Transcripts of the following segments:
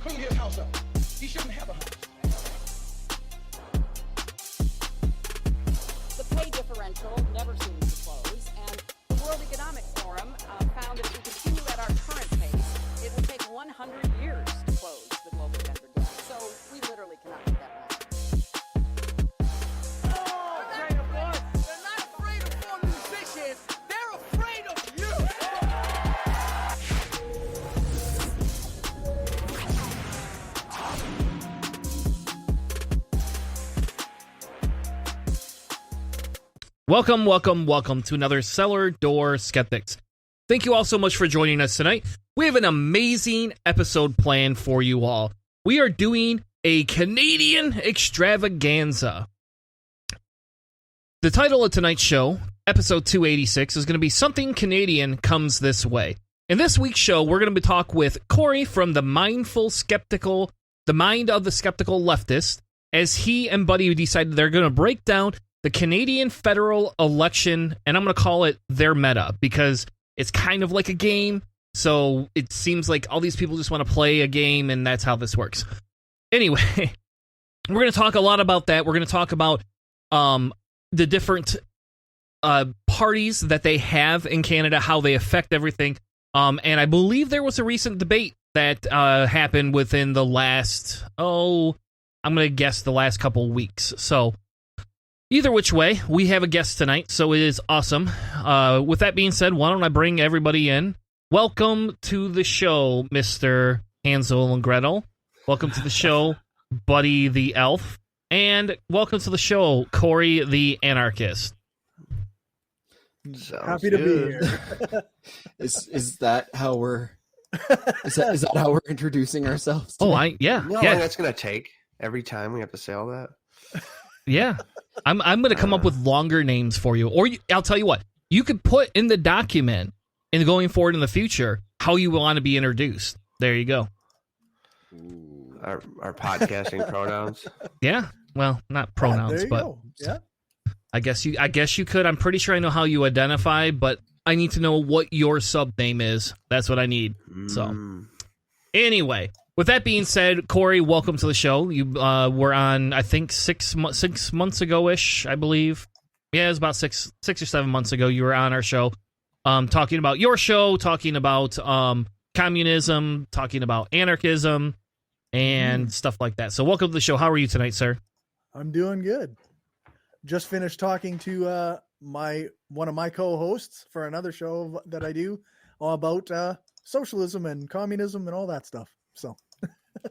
clean his house up. He shouldn't have a house. The pay differential never seems to close, and the World Economic Forum found that if we continue at our current pace, it will take 100 years to close the global gender gap. So we literally cannot do that now. They're not afraid of four musicians. They're afraid of you. Welcome to another Cellar Door Skeptics. Thank you all so much for joining us tonight. We have an amazing episode planned for you all. We are doing a Canadian extravaganza. The title of tonight's show, episode 286, is going to be Something Canadian Comes This Way. In this week's show, we're going to talk with Cory from the Mind of the Skeptical Leftist, as he and Buddy decided they're going to break down the Canadian federal election, and I'm going to call it their meta, because it's kind of like a game, so it seems like all these people just want to play a game, and that's how this works. Anyway, we're going to talk a lot about that. We're going to talk about the different parties that they have in Canada, how they affect everything, and I believe there was a recent debate that happened within the last, I'm going to guess the last couple weeks, so either which way, we have a guest tonight, so it is awesome. With that being said, why don't I bring everybody in? Welcome to the show, Mr. Hansel and Gretel. Welcome to the show, Buddy the Elf. And welcome to the show, Cory the Anarchist. Happy to be here. Is that how we're is that how we're introducing ourselves today? You know how long that's gonna take every time we have to say all that? Yeah. I'm going to come up with longer names for you. Or I'll tell you what. You could put in the document, in going forward in the future, how you want to be introduced. There you go. Our podcasting pronouns. Yeah. Well, not pronouns, but go. Yeah. I guess you could. I'm pretty sure I know how you identify, but I need to know what your sub name is. That's what I need. So anyway, with that being said, Cory, welcome to the show. You were on, I think, 6 months ago-ish, I believe. Yeah, it was about six or 7 months ago. You were on our show, talking about your show, talking about communism, talking about anarchism, and stuff like that. So welcome to the show. How are you tonight, sir? I'm doing good. Just finished talking to one of my co-hosts for another show that I do all about socialism and communism and all that stuff. So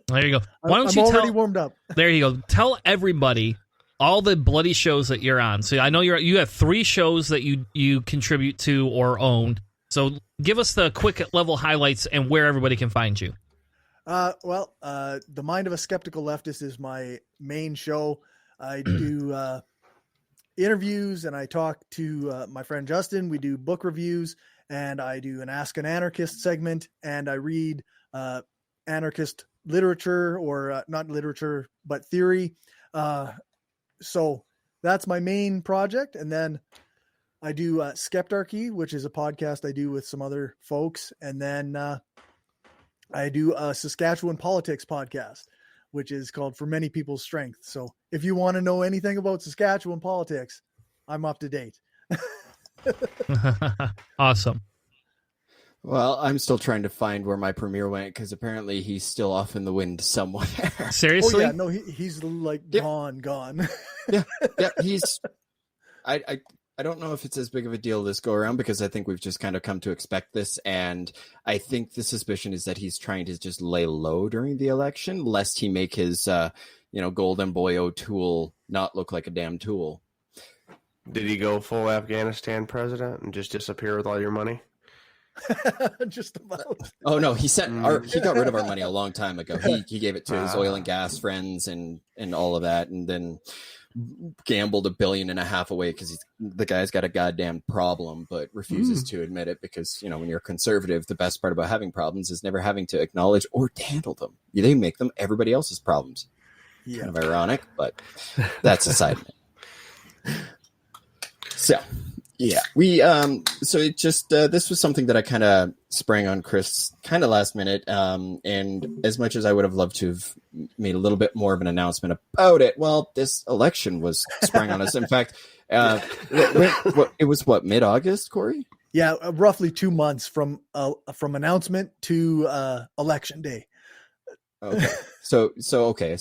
there you go. Why don't I'm you already warmed up. There you go. Tell everybody all the bloody shows that you're on. So I know you have 3 shows that you contribute to or own. So give us the quick level highlights and where everybody can find you. The Mind of a Skeptical Leftist is my main show. I do interviews and I talk to my friend Justin. We do book reviews and I do an Ask an Anarchist segment and I read anarchist literature or not literature, but theory. So that's my main project. And then I do Skeptarchy, which is a podcast I do with some other folks. And then I do a Saskatchewan politics podcast, which is called For Many People's Strength. So if you want to know anything about Saskatchewan politics, I'm up to date. Awesome. Well, I'm still trying to find where my premiere went because apparently he's still off in the wind somewhere. Seriously? Oh yeah, no, he's like gone. yeah, he's. I don't know if it's as big of a deal this go around because I think we've just kind of come to expect this, and I think the suspicion is that he's trying to just lay low during the election, lest he make his, golden boy O'Toole not look like a damn tool. Did he go full Afghanistan president and just disappear with all your money? Just about. Oh no, he got rid of our money a long time ago. He gave it to his oil and gas friends and all of that, and then gambled $1.5 billion away because the guy's got a goddamn problem, but refuses to admit it because when you're conservative, the best part about having problems is never having to acknowledge or handle them. They make them everybody else's problems. Yeah. Kind of ironic, but that's a side note. So Yeah, we so it just this was something that I kind of sprang on Chris kind of last minute, and as much as I would have loved to have made a little bit more of an announcement about it, well, this election was sprung on us. In fact, it was mid-August, Corey? Yeah, roughly 2 months from announcement to election day. Okay. So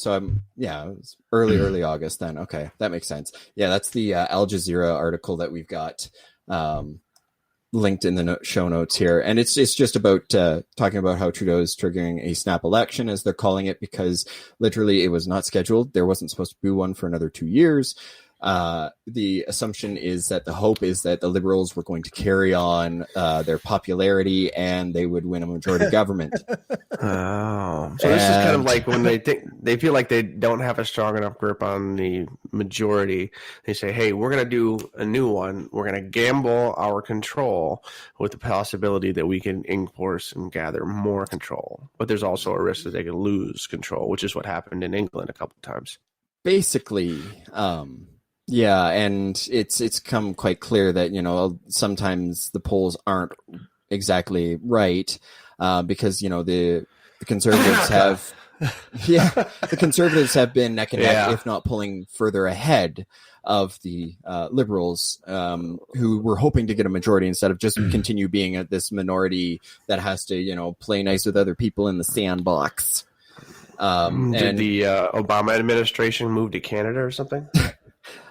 I'm it was early August then. Okay, that makes sense. Yeah, that's the Al Jazeera article that we've got linked in the show notes here, and it's just about talking about how Trudeau is triggering a snap election, as they're calling it, because literally it was not scheduled. There wasn't supposed to be one for another 2 years. The assumption is that the hope is that the Liberals were going to carry on their popularity and they would win a majority government. Oh, so this is kind of like when they feel like they don't have a strong enough grip on the majority. They say, "Hey, we're going to do a new one. We're going to gamble our control with the possibility that we can enforce and gather more control." But there's also a risk that they can lose control, which is what happened in England a couple of times. Basically, yeah, and it's come quite clear that, you know, sometimes the polls aren't exactly right, because, you know, the conservatives have the conservatives have been neck and neck, if not pulling further ahead of the liberals, who were hoping to get a majority instead of just continue being this minority that has to, you know, play nice with other people in the sandbox. Did the Obama administration move to Canada or something?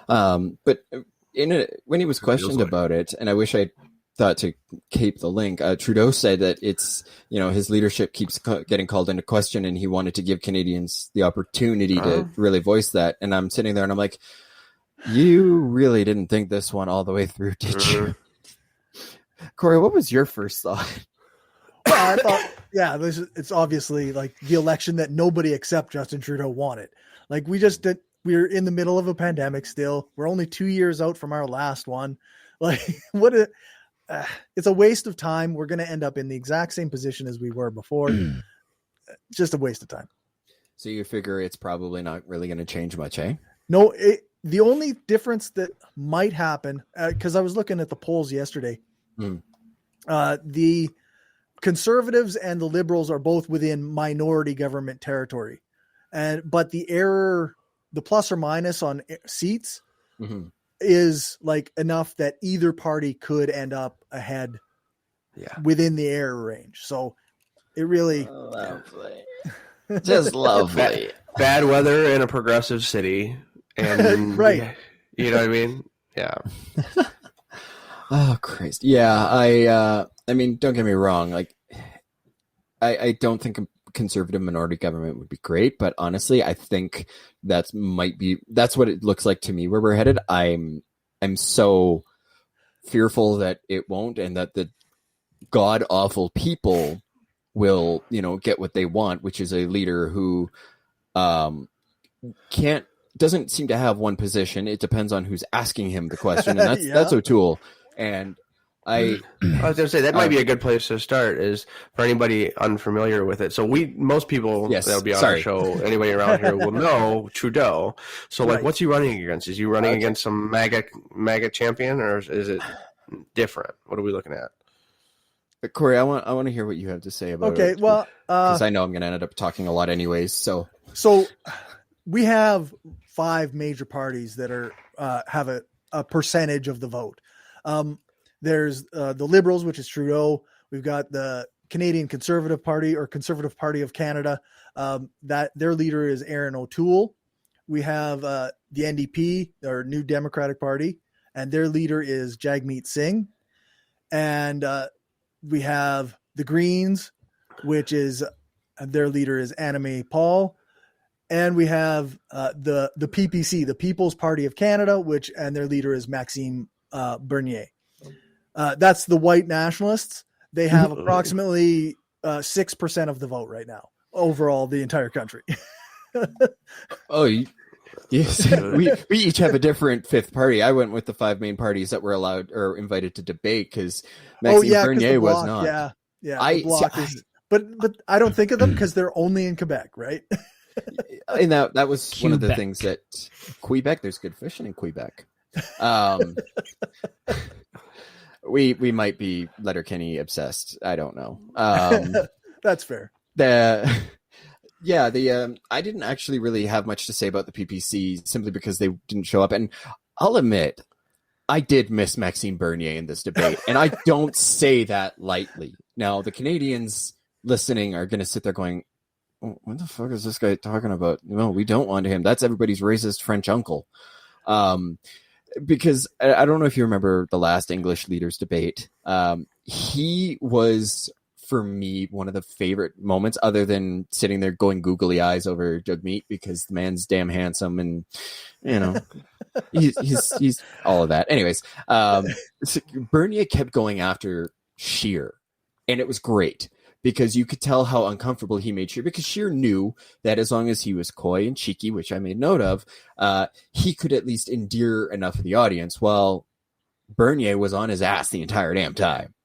But when he was questioned about it, and I wish I thought to keep the link, Trudeau said that it's, you know, his leadership keeps getting called into question, and he wanted to give Canadians the opportunity to really voice that. And I'm sitting there and I'm like, you really didn't think this one all the way through, did you? Corey, what was your first thought? Well, I thought, yeah, it's obviously like the election that nobody except Justin Trudeau wanted. Like we're in the middle of a pandemic still. We're only 2 years out from our last one. Like it's a waste of time. We're going to end up in the exact same position as we were before. Just a waste of time. So you figure it's probably not really going to change much, eh? No, the only difference that might happen, because I was looking at the polls yesterday, the Conservatives and the Liberals are both within minority government territory, but the error, the plus or minus on seats, is like enough that either party could end up ahead, within the error range. So it really, lovely, just lovely. Bad weather in a progressive city, and right, you know what I mean? Yeah. Oh Christ! Yeah, I mean, don't get me wrong. Like, I don't think a conservative minority government would be great, but honestly, I think that's what it looks like to me where we're headed. I'm so fearful that it won't, and that the god awful people will, you know, get what they want, which is a leader who doesn't seem to have one position. It depends on who's asking him the question, and that's O'Toole. And I was going to say that might be a good place to start, is for anybody unfamiliar with it. So most people that'll be on our show, anybody around here will know Trudeau. So like, what's he running against? Is he running against some MAGA champion, or is it different? What are we looking at? But Corey, I want to hear what you have to say about it. Okay, well, because I know I'm going to end up talking a lot anyways. So we have 5 major parties that are have a percentage of the vote. There's the Liberals, which is Trudeau. We've got the Canadian Conservative Party, or Conservative Party of Canada. That their leader is Aaron O'Toole. We have the NDP, or New Democratic Party, and their leader is Jagmeet Singh. And we have the Greens, which is their leader is Annamie Paul. And we have the PPC, the People's Party of Canada, and their leader is Maxime Bernier. That's the white nationalists. They have approximately 6% of the vote right now, overall, the entire country. Yes. we each have a different fifth party. I went with the 5 main parties that were allowed or invited to debate, because Maxime Bernier was not. But I don't think of them because they're only in Quebec, right? And that was Quebec. One of the things that Quebec. There's good fishing in Quebec. we might be Letterkenny obsessed. I don't know. That's fair. I didn't actually really have much to say about the PPC simply because they didn't show up. And I'll admit, I did miss Maxime Bernier in this debate, and I don't say that lightly. Now, the Canadians listening are going to sit there going, oh, what the fuck is this guy talking about? No, we don't want him. That's everybody's racist French uncle. Because I don't know if you remember the last English leaders debate. He was, for me, one of the favorite moments, other than sitting there going googly eyes over Jugmeat because the man's damn handsome and, you know, he's all of that. Anyways, Bernier kept going after Scheer, and it was great because you could tell how uncomfortable he made Scheer, because Scheer knew that as long as he was coy and cheeky, which I made note of, he could at least endear enough of the audience, while Bernier was on his ass the entire damn time.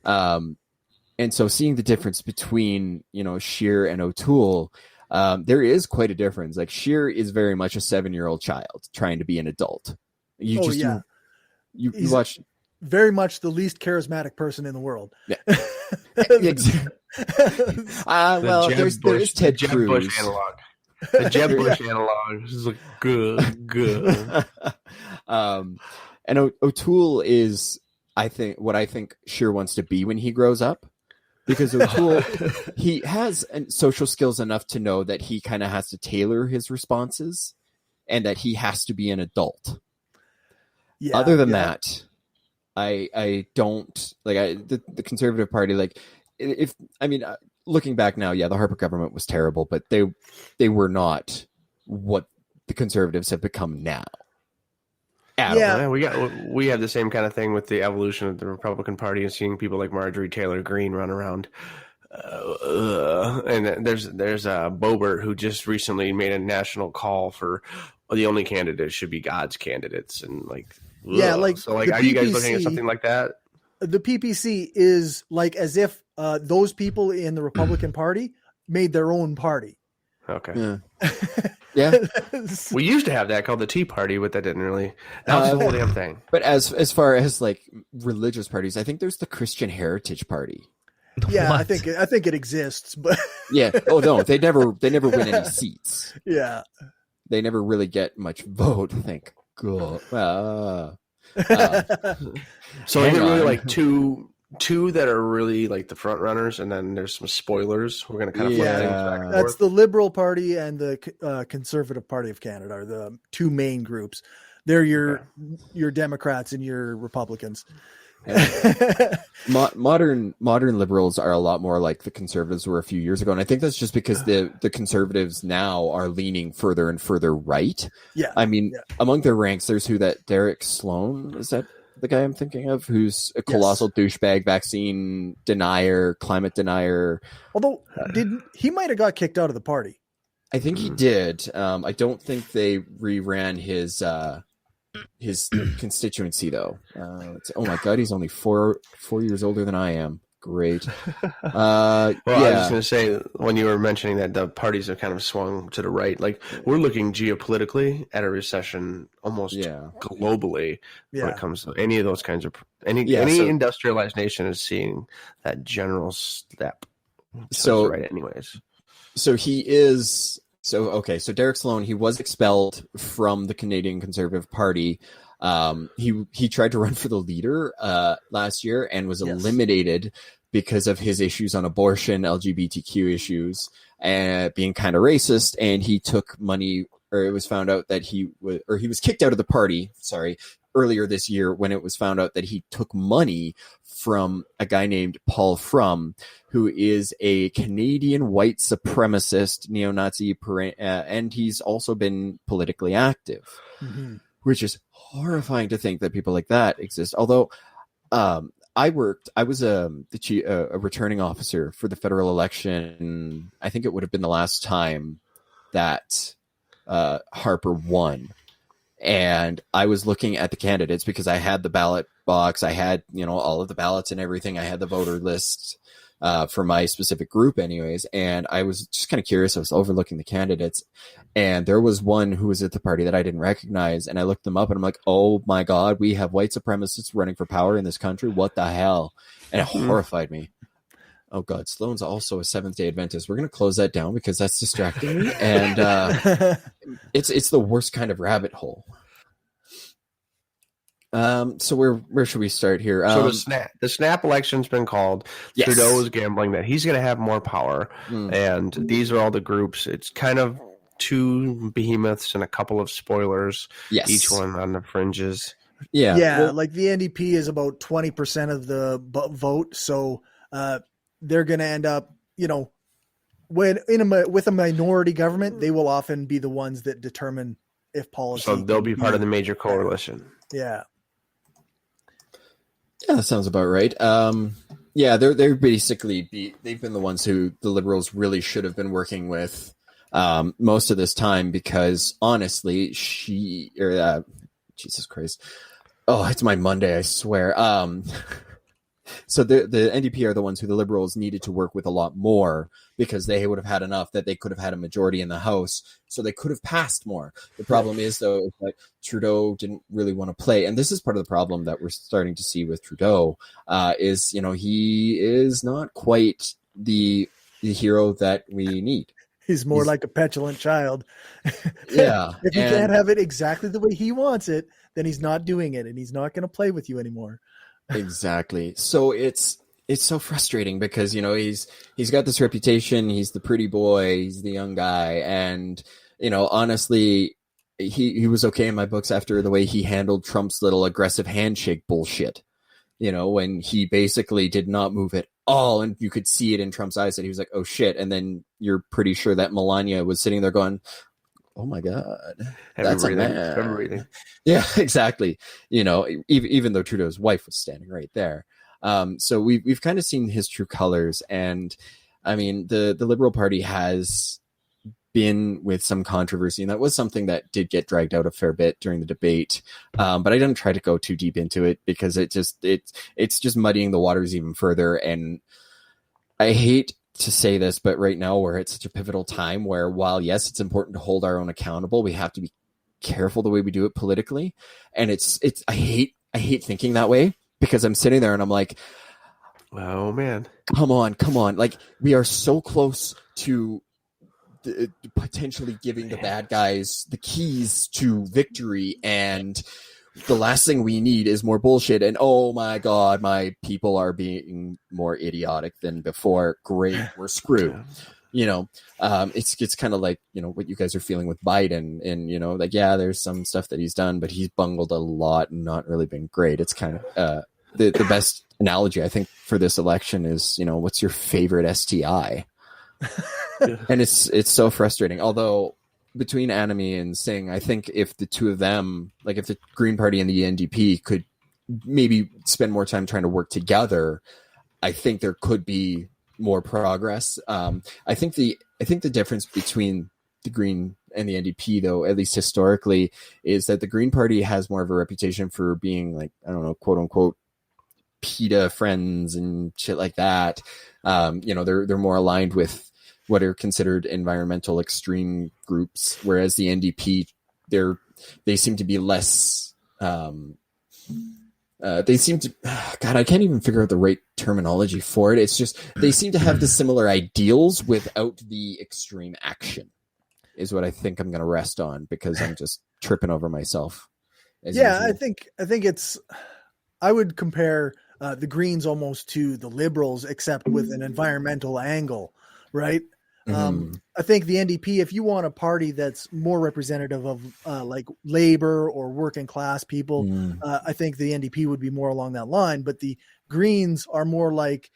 And so seeing the difference between, you know, Scheer and O'Toole, there is quite a difference. Like, Scheer is very much a 7-year-old child trying to be an adult. You watch very much the least charismatic person in the world. Yeah. Well, there is Ted Cruz. Bush analog. The Jeb Bush analog. This is like good. And O'Toole is, I think Scheer wants to be when he grows up. Because O'Toole, he has social skills enough to know that he kind of has to tailor his responses and that he has to be an adult. Yeah, other than that, I don't like the Conservative Party. Like, looking back now, the Harper government was terrible, but they were not what the Conservatives have become now. Yeah, we have the same kind of thing with the evolution of the Republican Party and seeing people like Marjorie Taylor Greene run around. And there's Boebert who just recently made a national call for the only candidates should be God's candidates, and like so like, are you guys looking at something like that? The PPC is like as if those people in the Republican Party made their own party. Okay. Yeah. Yeah, we used to have that called the Tea Party, but that didn't really. That was the whole damn thing. But as far as like religious parties, I think there's the Christian Heritage Party. Yeah, What? I think it exists, but yeah. Oh no, they never win any seats. Yeah, they never really get much vote. Thank God. So is it really like two that are really like the front runners, and then there's some spoilers. We're going to kind of flip things back and that's forth. the Liberal Party and the Conservative Party of Canada are the two main groups. They're your Democrats and your Republicans. Modern Liberals are a lot more like the Conservatives were a few years ago, and I think that's just because the Conservatives now are leaning further and further right. Yeah, I mean, among their ranks, there's Derek Sloan, is that the guy I'm thinking of, who's a colossal douchebag, vaccine denier, climate denier. Although he might have got kicked out of the party. I think he did. I don't think they reran his constituency though. Oh my God, he's only four years older than I am. Great. I was just going to say, when you were mentioning that the parties have kind of swung to the right, like we're looking geopolitically at a recession almost globally when it comes to any of those kinds of any industrialized nation is seeing that general step. So right, anyways. So Derek Sloan, he was expelled from the Canadian Conservative Party. He tried to run for the leader last year and was eliminated because of his issues on abortion, LGBTQ issues, and being kind of racist. And he took money, or it was found out that he was kicked out of the party. Sorry, earlier this year when it was found out that he took money from a guy named Paul Frum, who is a Canadian white supremacist neo-Nazi, and he's also been politically active, which is horrifying to think that people like that exist. Although I was a returning officer for the federal election. I think it would have been the last time that Harper won. And I was looking at the candidates because I had the ballot box. I had, all of the ballots and everything. I had the voter list for my specific group anyways. And I was just kind of curious. I was overlooking the candidates, and there was one who was at the party that I didn't recognize. And I looked them up and I'm like, oh my God, we have white supremacists running for power in this country. What the hell? And it horrified me. Oh God, Sloan's also a Seventh-day Adventist. We're going to close that down because that's distracting me. And it's the worst kind of rabbit hole. So where should we start here? So the snap election's been called. Yes. Trudeau is gambling that he's going to have more power, and these are all the groups. It's kind of two behemoths and a couple of spoilers. Yes. Each one on the fringes. Yeah. Yeah, Well, like the NDP is about 20% of the vote, so they're going to end up, with a minority government, they will often be the ones that determine if policy. So they'll be part of the major coalition. Yeah. Yeah, that sounds about right. Yeah, they're basically they've been the ones who the Liberals really should have been working with most of this time, because honestly, Jesus Christ. Oh, it's my Monday, I swear. So the NDP are the ones who the Liberals needed to work with a lot more, because they would have had enough that they could have had a majority in the House, so they could have passed more. The problem is, though, that Trudeau didn't really want to play, and this is part of the problem that we're starting to see with Trudeau, is he is not quite the hero that we need. He's more like a petulant child. Yeah. If you can't have it exactly the way he wants it, then he's not doing it, and he's not going to play with you anymore. Exactly. So it's so frustrating, because he's got this reputation. He's the pretty boy. He's the young guy, and honestly, he was okay in my books after the way he handled Trump's little aggressive handshake bullshit. When he basically did not move at all, and you could see it in Trump's eyes that he was like, "Oh shit!" And then you're pretty sure that Melania was sitting there going, "Oh my God, that's a man." Yeah, exactly. Even though Trudeau's wife was standing right there. So we've kind of seen his true colors, and I mean the Liberal Party has been with some controversy, and that was something that did get dragged out a fair bit during the debate. But I didn't try to go too deep into it, because it's just muddying the waters even further. And I hate to say this, but right now we're at such a pivotal time where, while yes, it's important to hold our own accountable, we have to be careful the way we do it politically. And I hate thinking that way, because I'm sitting there and I'm like, oh man, come on. Like, we are so close to potentially giving the bad guys the keys to victory, and the last thing we need is more bullshit. And oh my God, my people are being more idiotic than before. Great, we're screwed. It's kind of like what you guys are feeling with Biden, and yeah, there's some stuff that he's done, but he's bungled a lot and not really been great. It's kind of the best analogy I think for this election is what's your favorite STI? And it's so frustrating. Although between Anime and Singh, I think if the two of them, like if the Green Party and the NDP could maybe spend more time trying to work together, I think there could be more progress. I think the difference between the Green and the NDP, though, at least historically, is that the Green Party has more of a reputation for being like, I don't know, quote unquote, PETA friends and shit like that. They're more aligned with what are considered environmental extreme groups, whereas the NDP, they seem to be less. They seem to. God, I can't even figure out the right terminology for it. It's just they seem to have the similar ideals without the extreme action, is what I think I'm going to rest on, because I'm just tripping over myself. Yeah, usual. I think it's. I would compare the Greens almost to the Liberals, except with an environmental angle, right? I think the NDP, if you want a party that's more representative of like labor or working class people, I think the NDP would be more along that line. But the Greens are more like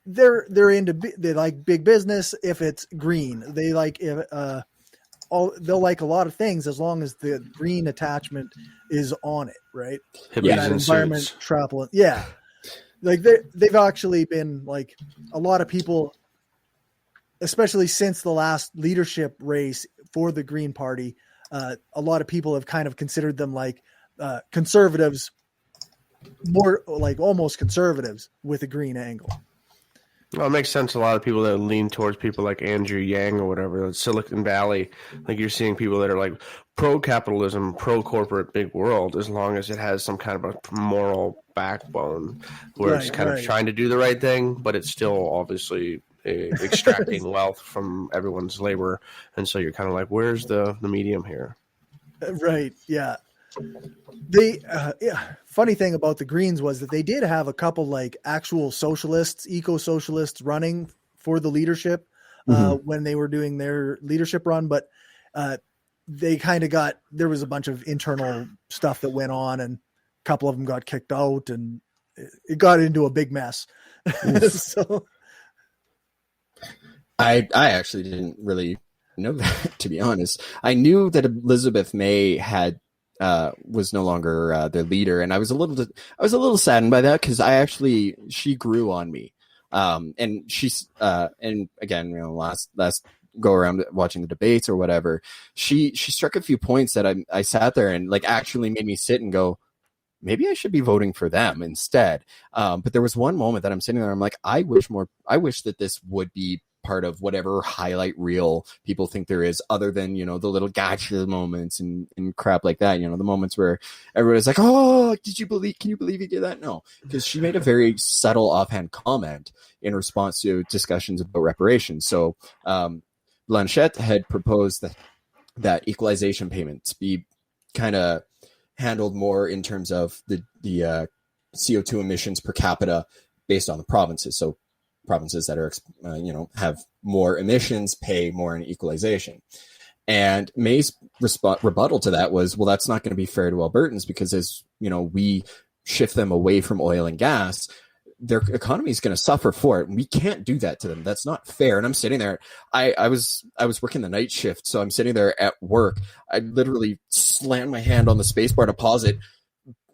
they like big business. If it's green, they like they'll like a lot of things as long as the green attachment is on it, right? Yeah, environment travel. Yeah. Like they've actually been like a lot of people, especially since the last leadership race for the Green Party, a lot of people have kind of considered them like conservatives more like almost conservatives with a green angle. Well, it makes sense. A lot of people that lean towards people like Andrew Yang or whatever, Silicon Valley, like you're seeing people that are like pro-capitalism, pro-corporate big world, as long as it has some kind of a moral backbone where it's kind of trying to do the right thing, but it's still obviously extracting wealth from everyone's labor. And so you're kind of like, where's the medium here? Right. Yeah. Funny thing about the Greens was that they did have a couple like actual socialists, eco-socialists running for the leadership when they were doing their leadership run. But they kind of there was a bunch of internal stuff that went on, and a couple of them got kicked out, and it got into a big mess. So I actually didn't really know that, to be honest. I knew that Elizabeth May was no longer their leader, and I was a little saddened by that because she grew on me. And she's and again, last go around watching the debates or whatever, she struck a few points that I sat there and like actually made me sit and go, maybe I should be voting for them instead. But there was one moment that I'm sitting there, I'm like, I wish that this would be part of whatever highlight reel people think there is, other than, the little gotcha moments and crap like that, the moments where everybody's like, oh, can you believe he did that? No, because she made a very subtle offhand comment in response to discussions about reparations. So Blanchette had proposed that equalization payments be kind of handled more in terms of the CO2 emissions per capita based on the provinces. So provinces that are, have more emissions pay more in equalization. And May's rebuttal to that was, well, that's not going to be fair to Albertans because as, we shift them away from oil and gas, their economy is going to suffer for it. And we can't do that to them. That's not fair. And I'm sitting there, I was working the night shift. So I'm sitting there at work. I literally slammed my hand on the space bar to pause it,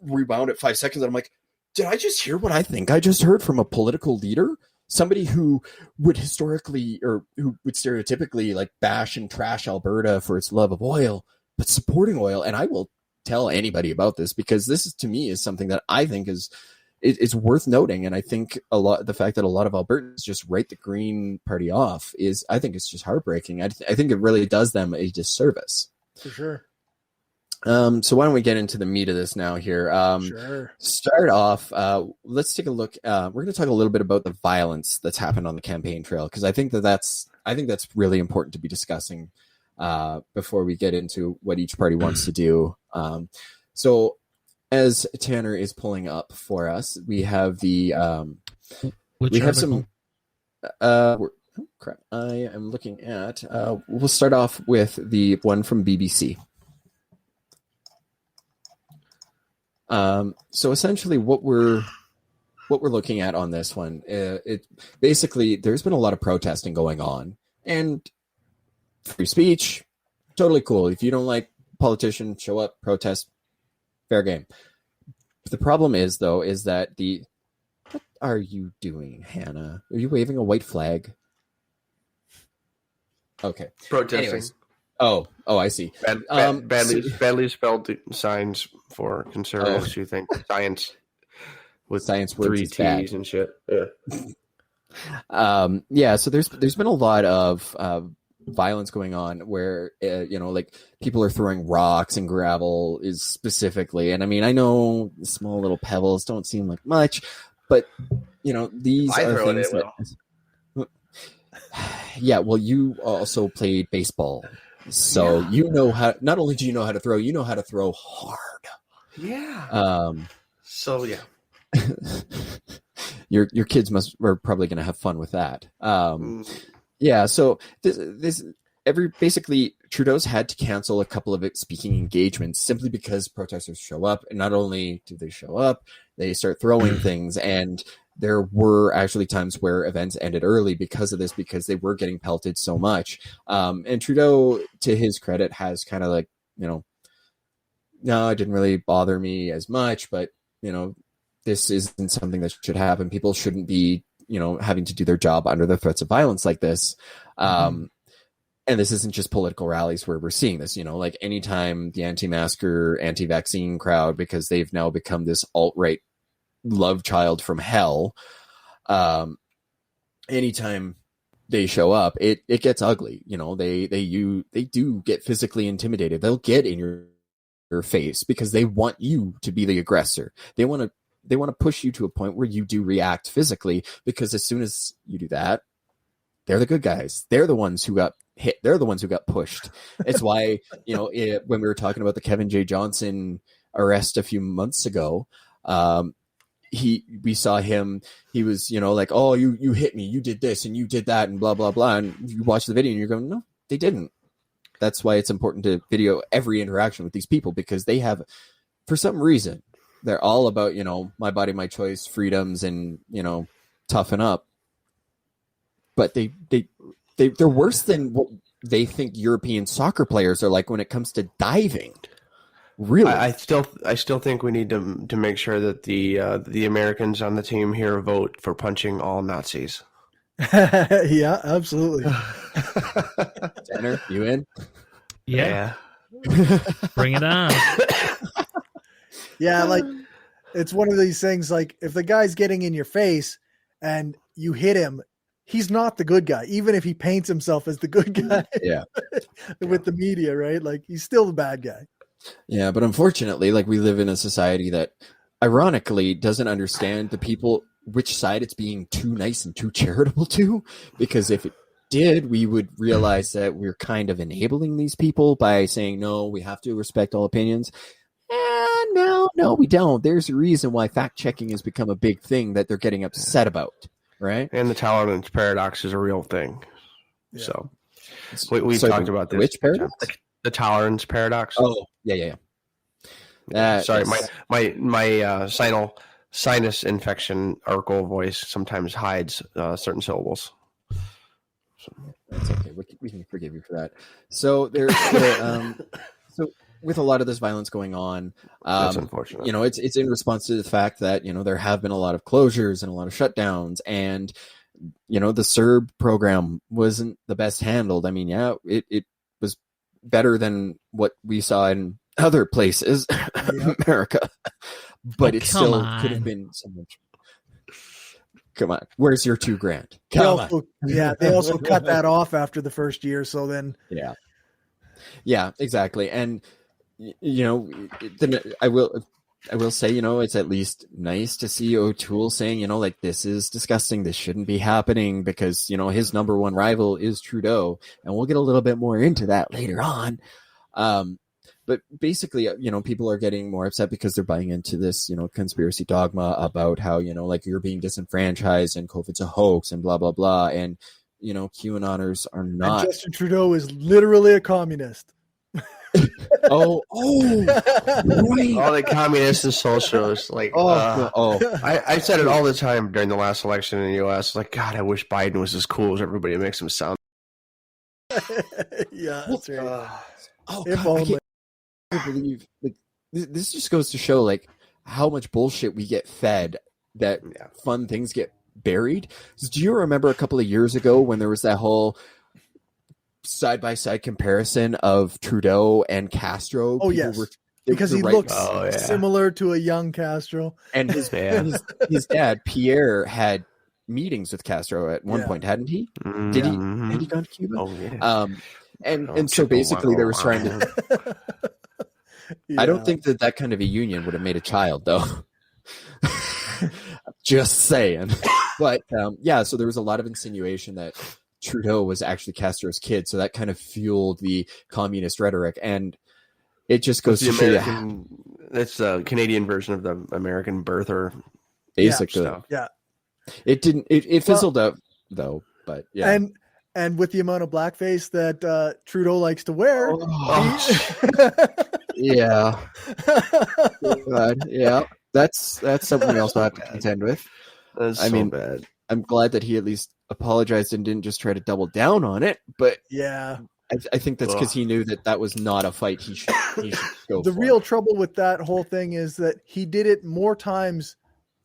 rewound it 5 seconds. And I'm like, did I just hear what I think I just heard from a political leader? Somebody who would historically or who would stereotypically like bash and trash Alberta for its love of oil, but supporting oil. And I will tell anybody about this because this is, to me, is something that I think it's worth noting. And I think the fact that a lot of Albertans just write the Green Party off I think it's just heartbreaking. I think it really does them a disservice. For sure. So why don't we get into the meat of this now here? Sure. Start off, let's take a look. We're going to talk a little bit about the violence that's happened on the campaign trail, because I think that's really important to be discussing before we get into what each party wants to do. So as Tanner is pulling up for us, we have some. Crap! I am looking at. We'll start off with the one from BBC. So essentially what we're looking at on this one, it basically, there's been a lot of protesting going on, and free speech, totally cool. If you don't like politicians, show up, protest, fair game. The problem is that what are you doing, Hannah? Are you waving a white flag? Okay. Protesting. Anyways. Oh, I see. Badly spelled signs for conservatives who think science with science three T's and shit. Yeah. So there's been a lot of violence going on where like people are throwing rocks and gravel is specifically, and I mean, I know small little pebbles don't seem like much, but these are things that. Yeah. Well, you also played baseball. So how, not only do you know how to throw, you know how to throw hard. Yeah. So yeah. Your kids are probably going to have fun with that. Yeah. So basically Trudeau's had to cancel a couple of speaking engagements simply because protesters show up, and not only do they show up, they start throwing things, and there were actually times where events ended early because of this, because they were getting pelted so much. And Trudeau, to his credit, has kind of like, no, it didn't really bother me as much, but, this isn't something that should happen. People shouldn't be, having to do their job under the threats of violence like this. And this isn't just political rallies where we're seeing this, like anytime the anti-masker, anti-vaccine crowd, because they've now become this alt-right love child from hell. Anytime they show up, it gets ugly. You know, they do get physically intimidated. They'll get in your face because they want you to be the aggressor. They want to push you to a point where you do react physically, because as soon as you do that, they're the good guys. They're the ones who got hit. They're the ones who got pushed. It's why, you know, when we were talking about the Kevin J. Johnson arrest a few months ago, we saw him, he was, you know, like, oh, you hit me, you did this and you did that and blah, blah, blah. And you watch the video and you're going, no, they didn't. That's why it's important to video every interaction with these people, because they have, for some reason, they're all about, you know, my body, my choice, freedoms, and, you know, toughen up. But they're worse than what they think European soccer players are like when it comes to diving. Really, I still think we need to make sure that the Americans on the team here vote for punching all Nazis. Yeah, absolutely. Tanner, you in? Yeah. Bring it on. Yeah, like it's one of these things, like if the guy's getting in your face and you hit him, he's not the good guy, even if he paints himself as the good guy. Yeah. With the media, right? Like he's still the bad guy. Yeah, but unfortunately, like, we live in a society that ironically doesn't understand the people, which side it's being too nice and too charitable to, because if it did, we would realize that we're kind of enabling these people by saying, no, we have to respect all opinions. No, we don't. There's a reason why fact checking has become a big thing that they're getting upset about, right? And the tolerance paradox is a real thing. Yeah. So we've Sorry, talked about this. Which paradox? The tolerance paradox. Oh, yeah. Sorry, my sinus infection, Urkel voice sometimes hides certain syllables. So that's okay. We can forgive you for that. So so with a lot of this violence going on, that's unfortunate. You know, it's in response to the fact that, you know, there have been a lot of closures and a lot of shutdowns, and, you know, the CERB program wasn't the best handled. I mean, yeah, it was better than what we saw in other places, America, but it still could have been so much. Come on, where's your $2,000? They also cut that off after the first year. So then, yeah, exactly. And, you know, then I will say, you know, it's at least nice to see O'Toole saying, you know, like, this is disgusting. This shouldn't be happening, because, you know, his number one rival is Trudeau. And we'll get a little bit more into that later on. But basically, you know, people are getting more upset because they're buying into this, you know, conspiracy dogma about how, you know, like, you're being disenfranchised and COVID's a hoax and blah, blah, blah. And, you know, QAnoners are not. And Justin Trudeau is literally a communist. Right. All the communists and socialists, like, I said it all the time during the last election in the U.S. Like, God, I wish Biden was as cool as everybody makes him sound. Yeah, that's right. I can't believe, like, this just goes to show, like, how much bullshit we get fed, that fun things get buried. So do you remember a couple of years ago when there was that whole side-by-side comparison of Trudeau and Castro? Oh, yes. Because he looks similar to a young Castro. And his dad, Pierre, had meetings with Castro at one point, hadn't he? Did he? Had he gone to Cuba? Oh, yeah. And so basically they were trying to... I don't think that kind of a union would have made a child, though. Just saying. But, so there was a lot of insinuation that Trudeau was actually Castro's kid, so that kind of fueled the communist rhetoric, and it just goes to show you. That's the Canadian version of the American birther, basically. Yeah, it didn't. It fizzled out though, but yeah. And with the amount of blackface that Trudeau likes to wear, yeah, God, yeah, that's something else I have to contend with. That's bad. I'm glad that he at least apologized and didn't just try to double down on it, but yeah, I think that's because he knew that was not a fight he should go the for. real trouble with that whole thing is that he did it more times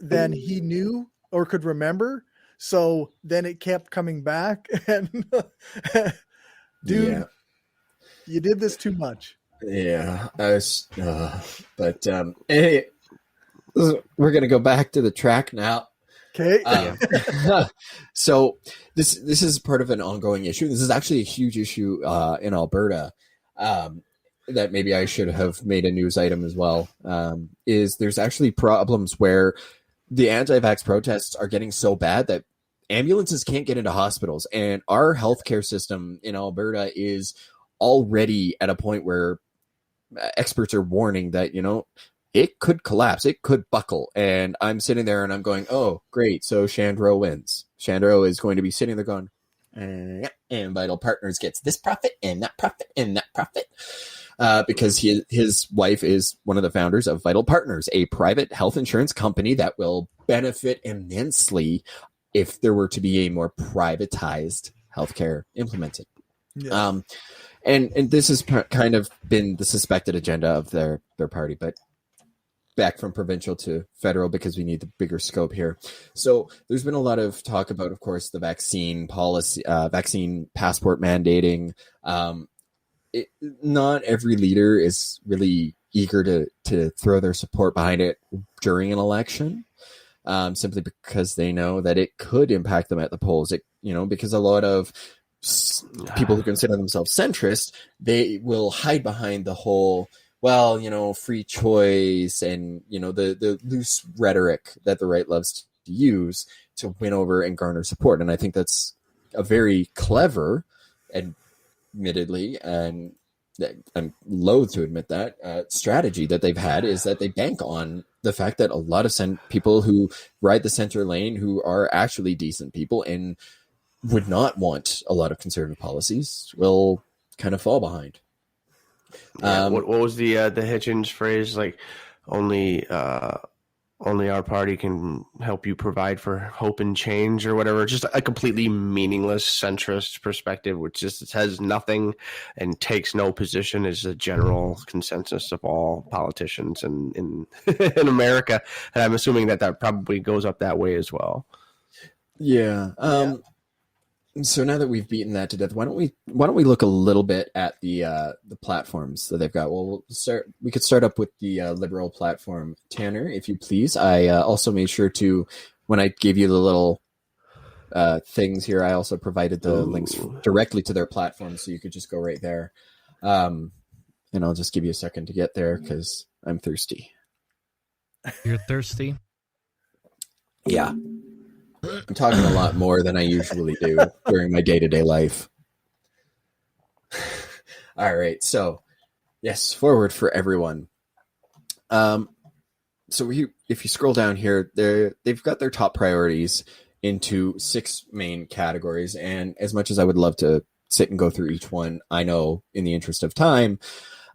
than he knew or could remember. So then it kept coming back, and dude, you did this too much. Yeah, but hey, we're gonna go back to the track now. Okay. So this is part of an ongoing issue. This is actually a huge issue in Alberta. That maybe I should have made a news item as well. Is there's actually problems where the anti-vax protests are getting so bad that ambulances can't get into hospitals, and our healthcare system in Alberta is already at a point where experts are warning that, it could collapse, it could buckle. And I'm sitting there and I'm going, oh, great. So Shandro wins. Shandro is going to be sitting there going, and Vital Partners gets this profit and that profit and that profit. Because his wife is one of the founders of Vital Partners, a private health insurance company that will benefit immensely if there were to be a more privatized healthcare implemented. Yeah. And this has kind of been the suspected agenda of their party, but back from provincial to federal because we need the bigger scope here. So there's been a lot of talk about, of course, the vaccine policy, vaccine passport mandating. Not every leader is really eager to throw their support behind it during an election, simply because they know that it could impact them at the polls. Because a lot of people who consider themselves centrist, they will hide behind the whole, free choice and, the loose rhetoric that the right loves to use to win over and garner support. And I think that's a very clever, admittedly, and I'm loath to admit that, strategy that they've had is that they bank on the fact that a lot of people who ride the center lane, who are actually decent people and would not want a lot of conservative policies, will kind of fall behind. What was the Hitchens phrase? Like, only our party can help you provide for hope and change, or whatever. Just a completely meaningless centrist perspective, which just has nothing and takes no position, is a general consensus of all politicians in America. And I'm assuming that probably goes up that way as well. Yeah. So now that we've beaten that to death, why don't we look a little bit at the platforms that they've got? Well, we could start up with the Liberal platform. Tanner, if you please. I also made sure to, when I gave you the little things here, I also provided the links directly to their platform, so you could just go right there. And I'll just give you a second to get there because I'm thirsty. You're thirsty? Yeah. I'm talking a lot more than I usually do during my day-to-day life. All right. So, yes, forward for everyone. So if you scroll down here, they've got their top priorities into 6 main categories. And as much as I would love to sit and go through each one, I know in the interest of time,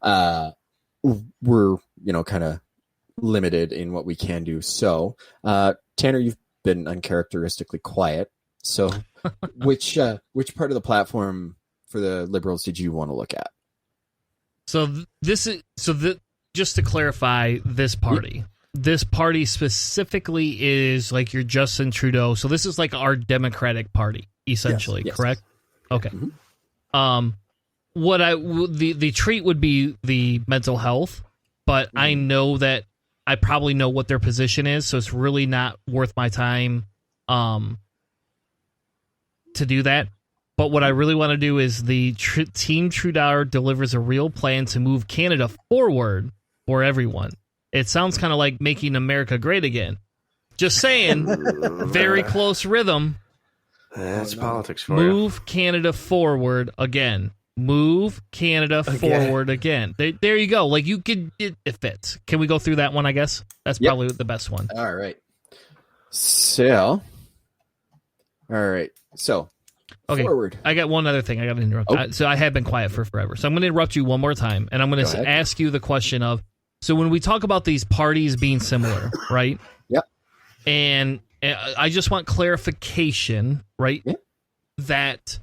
we're, kind of limited in what we can do. So, Tanner, you've been uncharacteristically quiet. So which part of the platform for the Liberals did you want to look at? So just to clarify, this party specifically is like your Justin Trudeau. So this is like our Democratic Party, essentially, yes. Correct? Okay. Mm-hmm. The treat would be the mental health, but I know that I probably know what their position is, so it's really not worth my time to do that. But what I really want to do is the Team Trudeau delivers a real plan to move Canada forward for everyone. It sounds kind of like making America great again. Just saying, very close rhythm. That's politics for you. Move Canada forward again. Move Canada forward again. There you go. Like, you could, it fits. Can we go through that one, I guess? That's probably the best one. All right. So, okay. Forward. I got one other thing I got to interrupt. So I have been quiet for forever. So I'm going to interrupt you one more time, and I'm going to ask you the question of, so when we talk about these parties being similar, right? Yep. And I just want clarification, right? Yep. That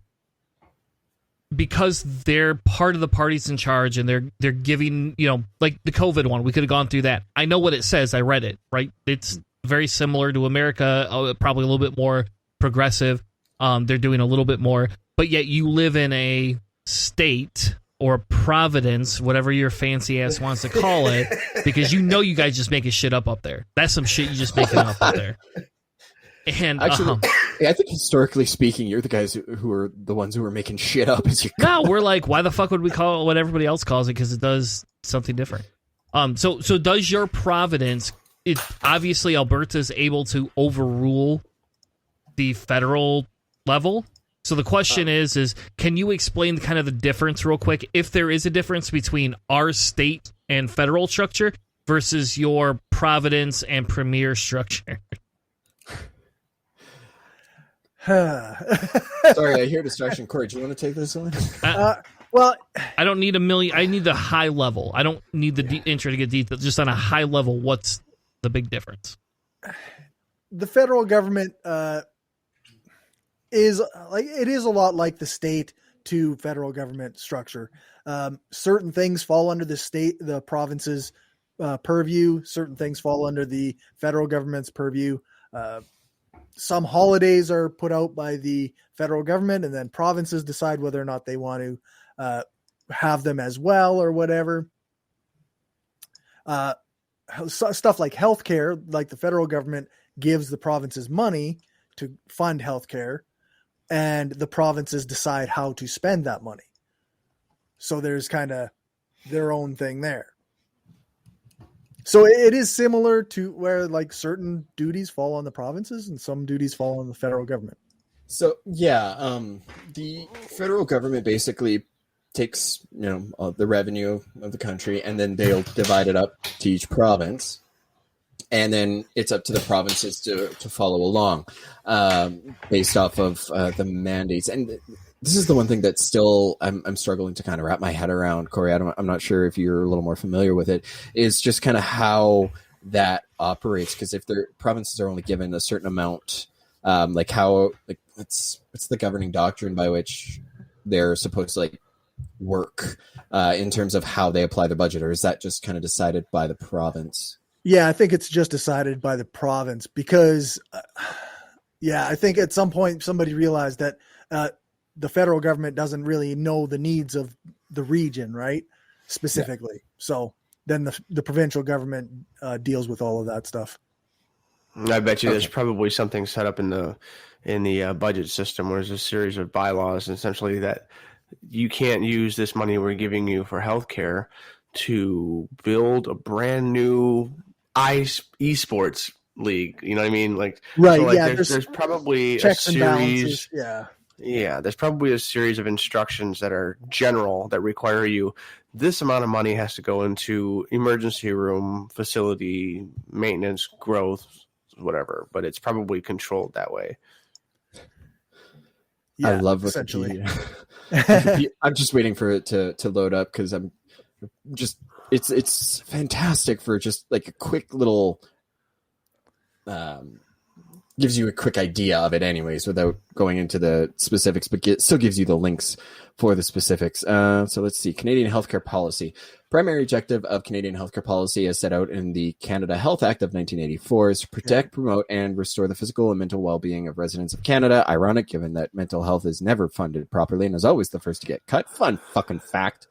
because they're part of the parties in charge and they're giving, like the COVID one, we could have gone through that. I know what it says. I read it, right? It's very similar to America, probably a little bit more progressive. They're doing a little bit more, but yet you live in a state or Providence, whatever your fancy ass wants to call it, because you guys just making shit up there. That's some shit you just making up there. And actually, I think historically speaking, you're the guys who are the ones who are making shit up. No, we're like, why the fuck would we call it what everybody else calls it? Because it does something different. So does your Providence? It obviously Alberta's able to overrule the federal level. So the question is can you explain kind of the difference real quick, if there is a difference between our state and federal structure versus your Providence and Premier structure? Sorry, I hear distraction. Cory, do you want to take this one? Well, I don't need a million. I need the high level. I don't need the intro to get detailed. Just on a high level, what's the big difference? The federal government is a lot like the state to federal government structure. Certain things fall under the province's purview. Certain things fall under the federal government's purview. Some holidays are put out by the federal government, and then provinces decide whether or not they want to have them as well or whatever. Stuff like healthcare, like the federal government gives the provinces money to fund healthcare, and the provinces decide how to spend that money. So there's kind of their own thing there. So it is similar to where like certain duties fall on the provinces and some duties fall on the federal government. So yeah, the federal government basically takes the revenue of the country, and then they'll divide it up to each province, and then it's up to the provinces to follow along based off of the mandates. And this is the one thing that still I'm struggling to kind of wrap my head around, Cory. I'm not sure if you're a little more familiar with it. Is just kind of how that operates, because if the provinces are only given a certain amount, what's the governing doctrine by which they're supposed to work in terms of how they apply the budget, or is that just kind of decided by the province? Yeah, I think it's just decided by the province because, I think at some point somebody realized that the federal government doesn't really know the needs of the region, right? Specifically. Yeah. So then the provincial government deals with all of that stuff. I bet you there's probably something set up in the budget system where there's a series of bylaws, essentially, that you can't use this money we're giving you for healthcare to build a brand new esports league. You know what I mean? Right. So there's probably a series. Yeah, there's probably a series of instructions that are general that require you. This amount of money has to go into emergency room, facility, maintenance, growth, whatever. But it's probably controlled that way. Yeah, I love essentially. I'm just waiting for it to load up because I'm just it's fantastic for just like a quick little gives you a quick idea of it anyways without going into the specifics, but still gives you the links for the specifics. So let's see. Canadian healthcare policy. Primary objective of Canadian healthcare policy as set out in the Canada Health Act of 1984 is to protect, promote, and restore the physical and mental well-being of residents of Canada. Ironic, given that mental health is never funded properly and is always the first to get cut. Fun fucking fact.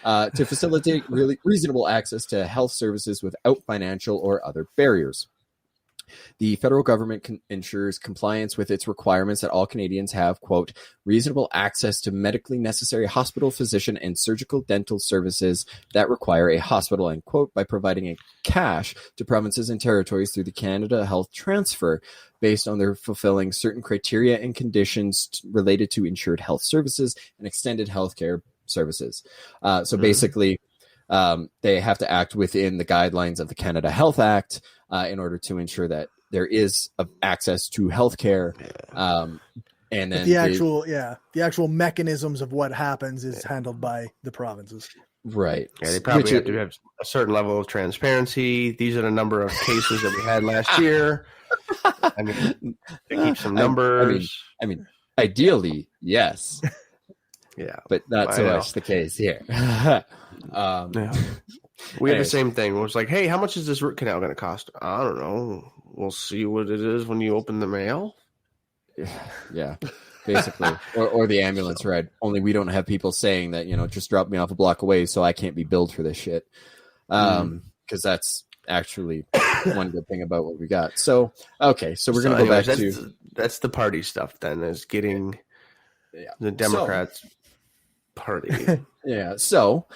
To facilitate really reasonable access to health services without financial or other barriers. The federal government ensures compliance with its requirements that all Canadians have, quote, reasonable access to medically necessary hospital, physician, and surgical dental services that require a hospital, end quote, by providing a cash to provinces and territories through the Canada Health Transfer based on their fulfilling certain criteria and conditions related to insured health services and extended healthcare services. So basically, they have to act within the guidelines of the Canada Health Act in order to ensure that there is access to healthcare. And then the actual mechanisms of what happens is handled by the provinces. Right. Yeah, they probably have to have a certain level of transparency. These are the number of cases that we had last year. I mean, they keep some numbers. I mean, ideally, yes. Yeah, but not so much the case here. We had the same thing. It was like, hey, how much is this root canal going to cost? I don't know. We'll see what it is when you open the mail. Yeah. basically, or the ambulance ride. Only we don't have people saying that, just drop me off a block away so I can't be billed for this shit. Because that's actually one good thing about what we got. So, okay, so we're going to go back to... That's the party stuff then, is getting the Democrats party. Yeah, so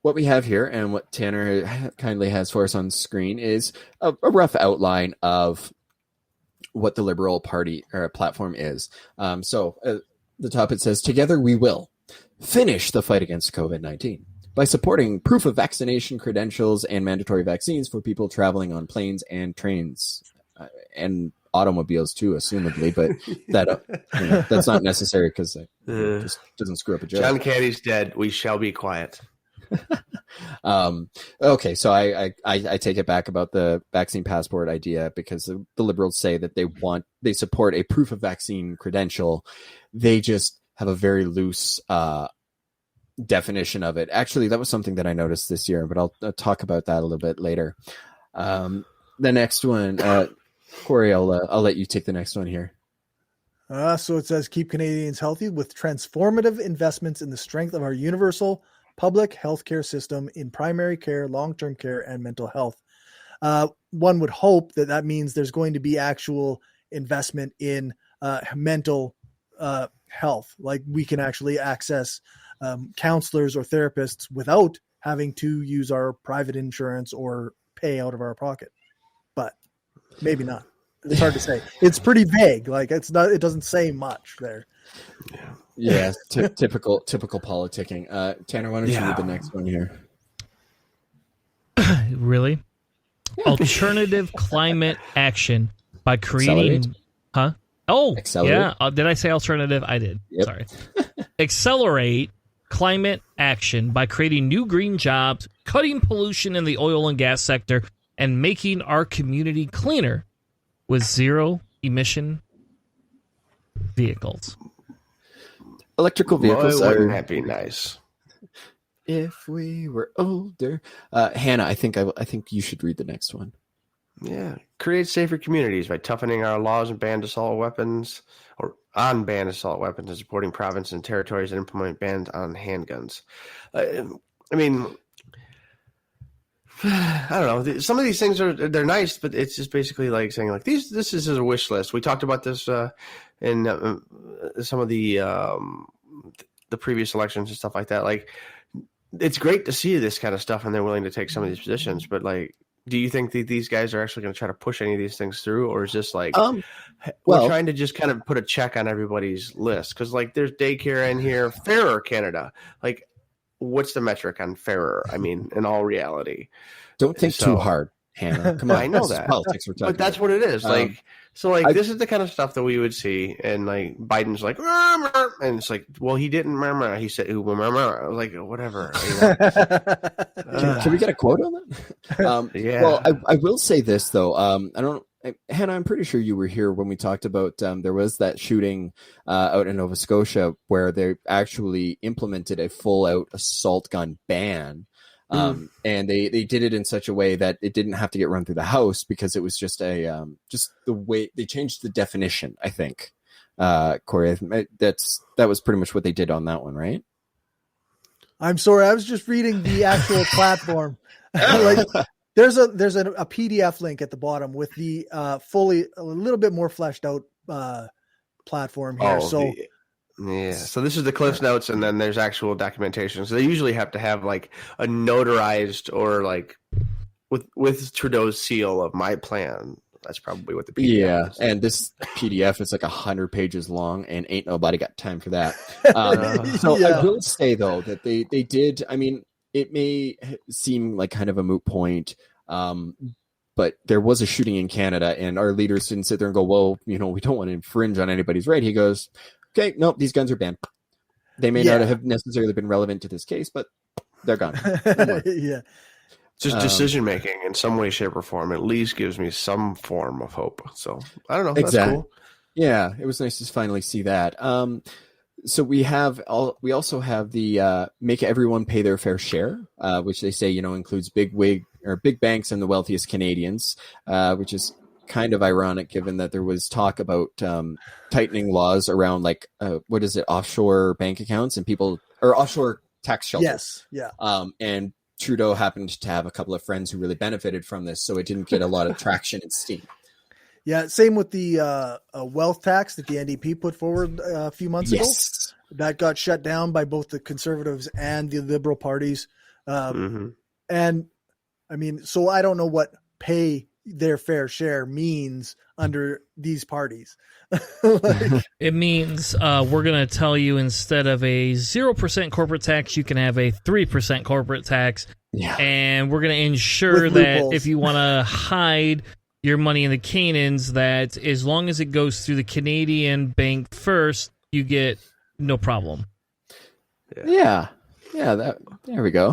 what we have here and what Tanner kindly has for us on screen is a rough outline of what the Liberal Party or platform is. So at the top it says, "Together we will finish the fight against COVID-19 by supporting proof of vaccination credentials and mandatory vaccines for people traveling on planes and trains and automobiles too, assumedly, but that's not necessary because it just doesn't screw up a joke." John Candy's dead. We shall be quiet. Okay, so I take it back about the vaccine passport idea because the Liberals say that they support a proof of vaccine credential. They just have a very loose definition of it. Actually, that was something that I noticed this year, but I'll talk about that a little bit later. The next one, Cory, I'll let you take the next one here. So it says, "Keep Canadians healthy with transformative investments in the strength of our universal public healthcare system in primary care, long-term care, and mental health." One would hope that means there's going to be actual investment in mental health. Like we can actually access counselors or therapists without having to use our private insurance or pay out of our pocket. But maybe not. It's hard to say. It's pretty vague. Like it doesn't say much there. Yeah, typical politicking. Tanner, why don't you read the next one here? Really? Alternative climate action by creating... Accelerate? Huh? Oh, Accelerate? yeah. Did I say alternative? I did. Yep. Sorry. Accelerate climate action by creating new green jobs, cutting pollution in the oil and gas sector, and making our community cleaner with zero emission vehicles. Electrical vehicles. Wouldn't that be nice? If we were older. Hannah, I think you should read the next one. Yeah. Create safer communities by toughening our laws and ban assault weapons and supporting provinces and territories that implement bans on handguns. I mean, I don't know. Some of these things they're nice, but it's just basically like saying like this is a wish list. We talked about this in some of the previous elections and stuff like that. Like, it's great to see this kind of stuff, and they're willing to take some of these positions. But like, do you think that these guys are actually going to try to push any of these things through, or is this like we're trying to just kind of put a check on everybody's list? Because like, there's daycare in here, fairer Canada. Like, what's the metric on fairer? I mean, in all reality, don't think too hard, Hannah. Come on, I know that, politics we're talking but that's about. what it is. This is the kind of stuff that we would see, and like Biden's like, and it's like, well, he didn't, he said, I was like, whatever. Can we get a quote on that? Yeah. Well, I will say this though. Hannah, I'm pretty sure you were here when we talked about there was that shooting out in Nova Scotia where they actually implemented a full-out assault gun ban. And they did it in such a way that it didn't have to get run through the House because it was just just the way they changed the definition. I think, Cory, that was pretty much what they did on that one, right? I'm sorry, I was just reading the actual platform. Like, there's a PDF link at the bottom with the a little bit more fleshed out platform here. So this is the Cliff's Notes, and then there's actual documentation. So they usually have to have like a notarized or like with Trudeau's seal of my plan. That's probably what the PDF is. And this PDF is like 100 pages long, and ain't nobody got time for that. I will say though that they did. I mean, it may seem like kind of a moot point, but there was a shooting in Canada, and our leaders didn't sit there and go, "Well, we don't want to infringe on anybody's right." He goes, "Okay, nope, these guns are banned. They may not have necessarily been relevant to this case, but they're gone." Yeah. Just decision making in some way, shape, or form at least gives me some form of hope. So I don't know. That's cool. Yeah, it was nice to finally see that. So we also have the make everyone pay their fair share, which they say includes big banks and the wealthiest Canadians, which is kind of ironic given that there was talk about tightening laws around like what is it, offshore bank accounts and people or offshore tax shelters. Yes, yeah. And Trudeau happened to have a couple of friends who really benefited from this, so it didn't get a lot of traction and steam. Yeah, same with the wealth tax that the NDP put forward a few months ago. That got shut down by both the Conservatives and the Liberal parties. And I mean, so I don't know what pay their fair share means under these parties. It means we're going to tell you instead of a 0% corporate tax, you can have a 3% corporate tax. Yeah. And we're going to ensure that if you want to hide your money in the Canaans, that as long as it goes through the Canadian bank first, you get no problem. Yeah. There we go.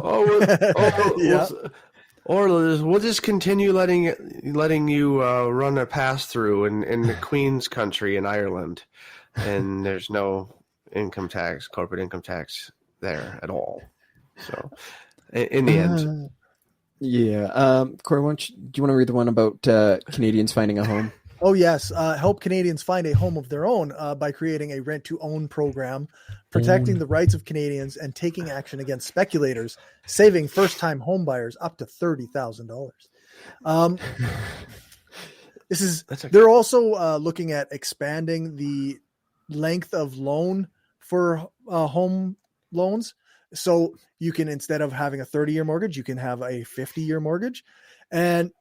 Or we'll just continue letting you run a pass through in the Queen's country in Ireland, and there's no corporate income tax there at all. So, in the end, Cory, do you want to read the one about Canadians finding a home? Oh, yes. Help Canadians find a home of their own by creating a rent-to-own program, protecting the rights of Canadians, and taking action against speculators, saving first-time homebuyers up to $30,000. They're also looking at expanding the length of loan for home loans. So you can, instead of having a 30-year mortgage, you can have a 50-year mortgage. And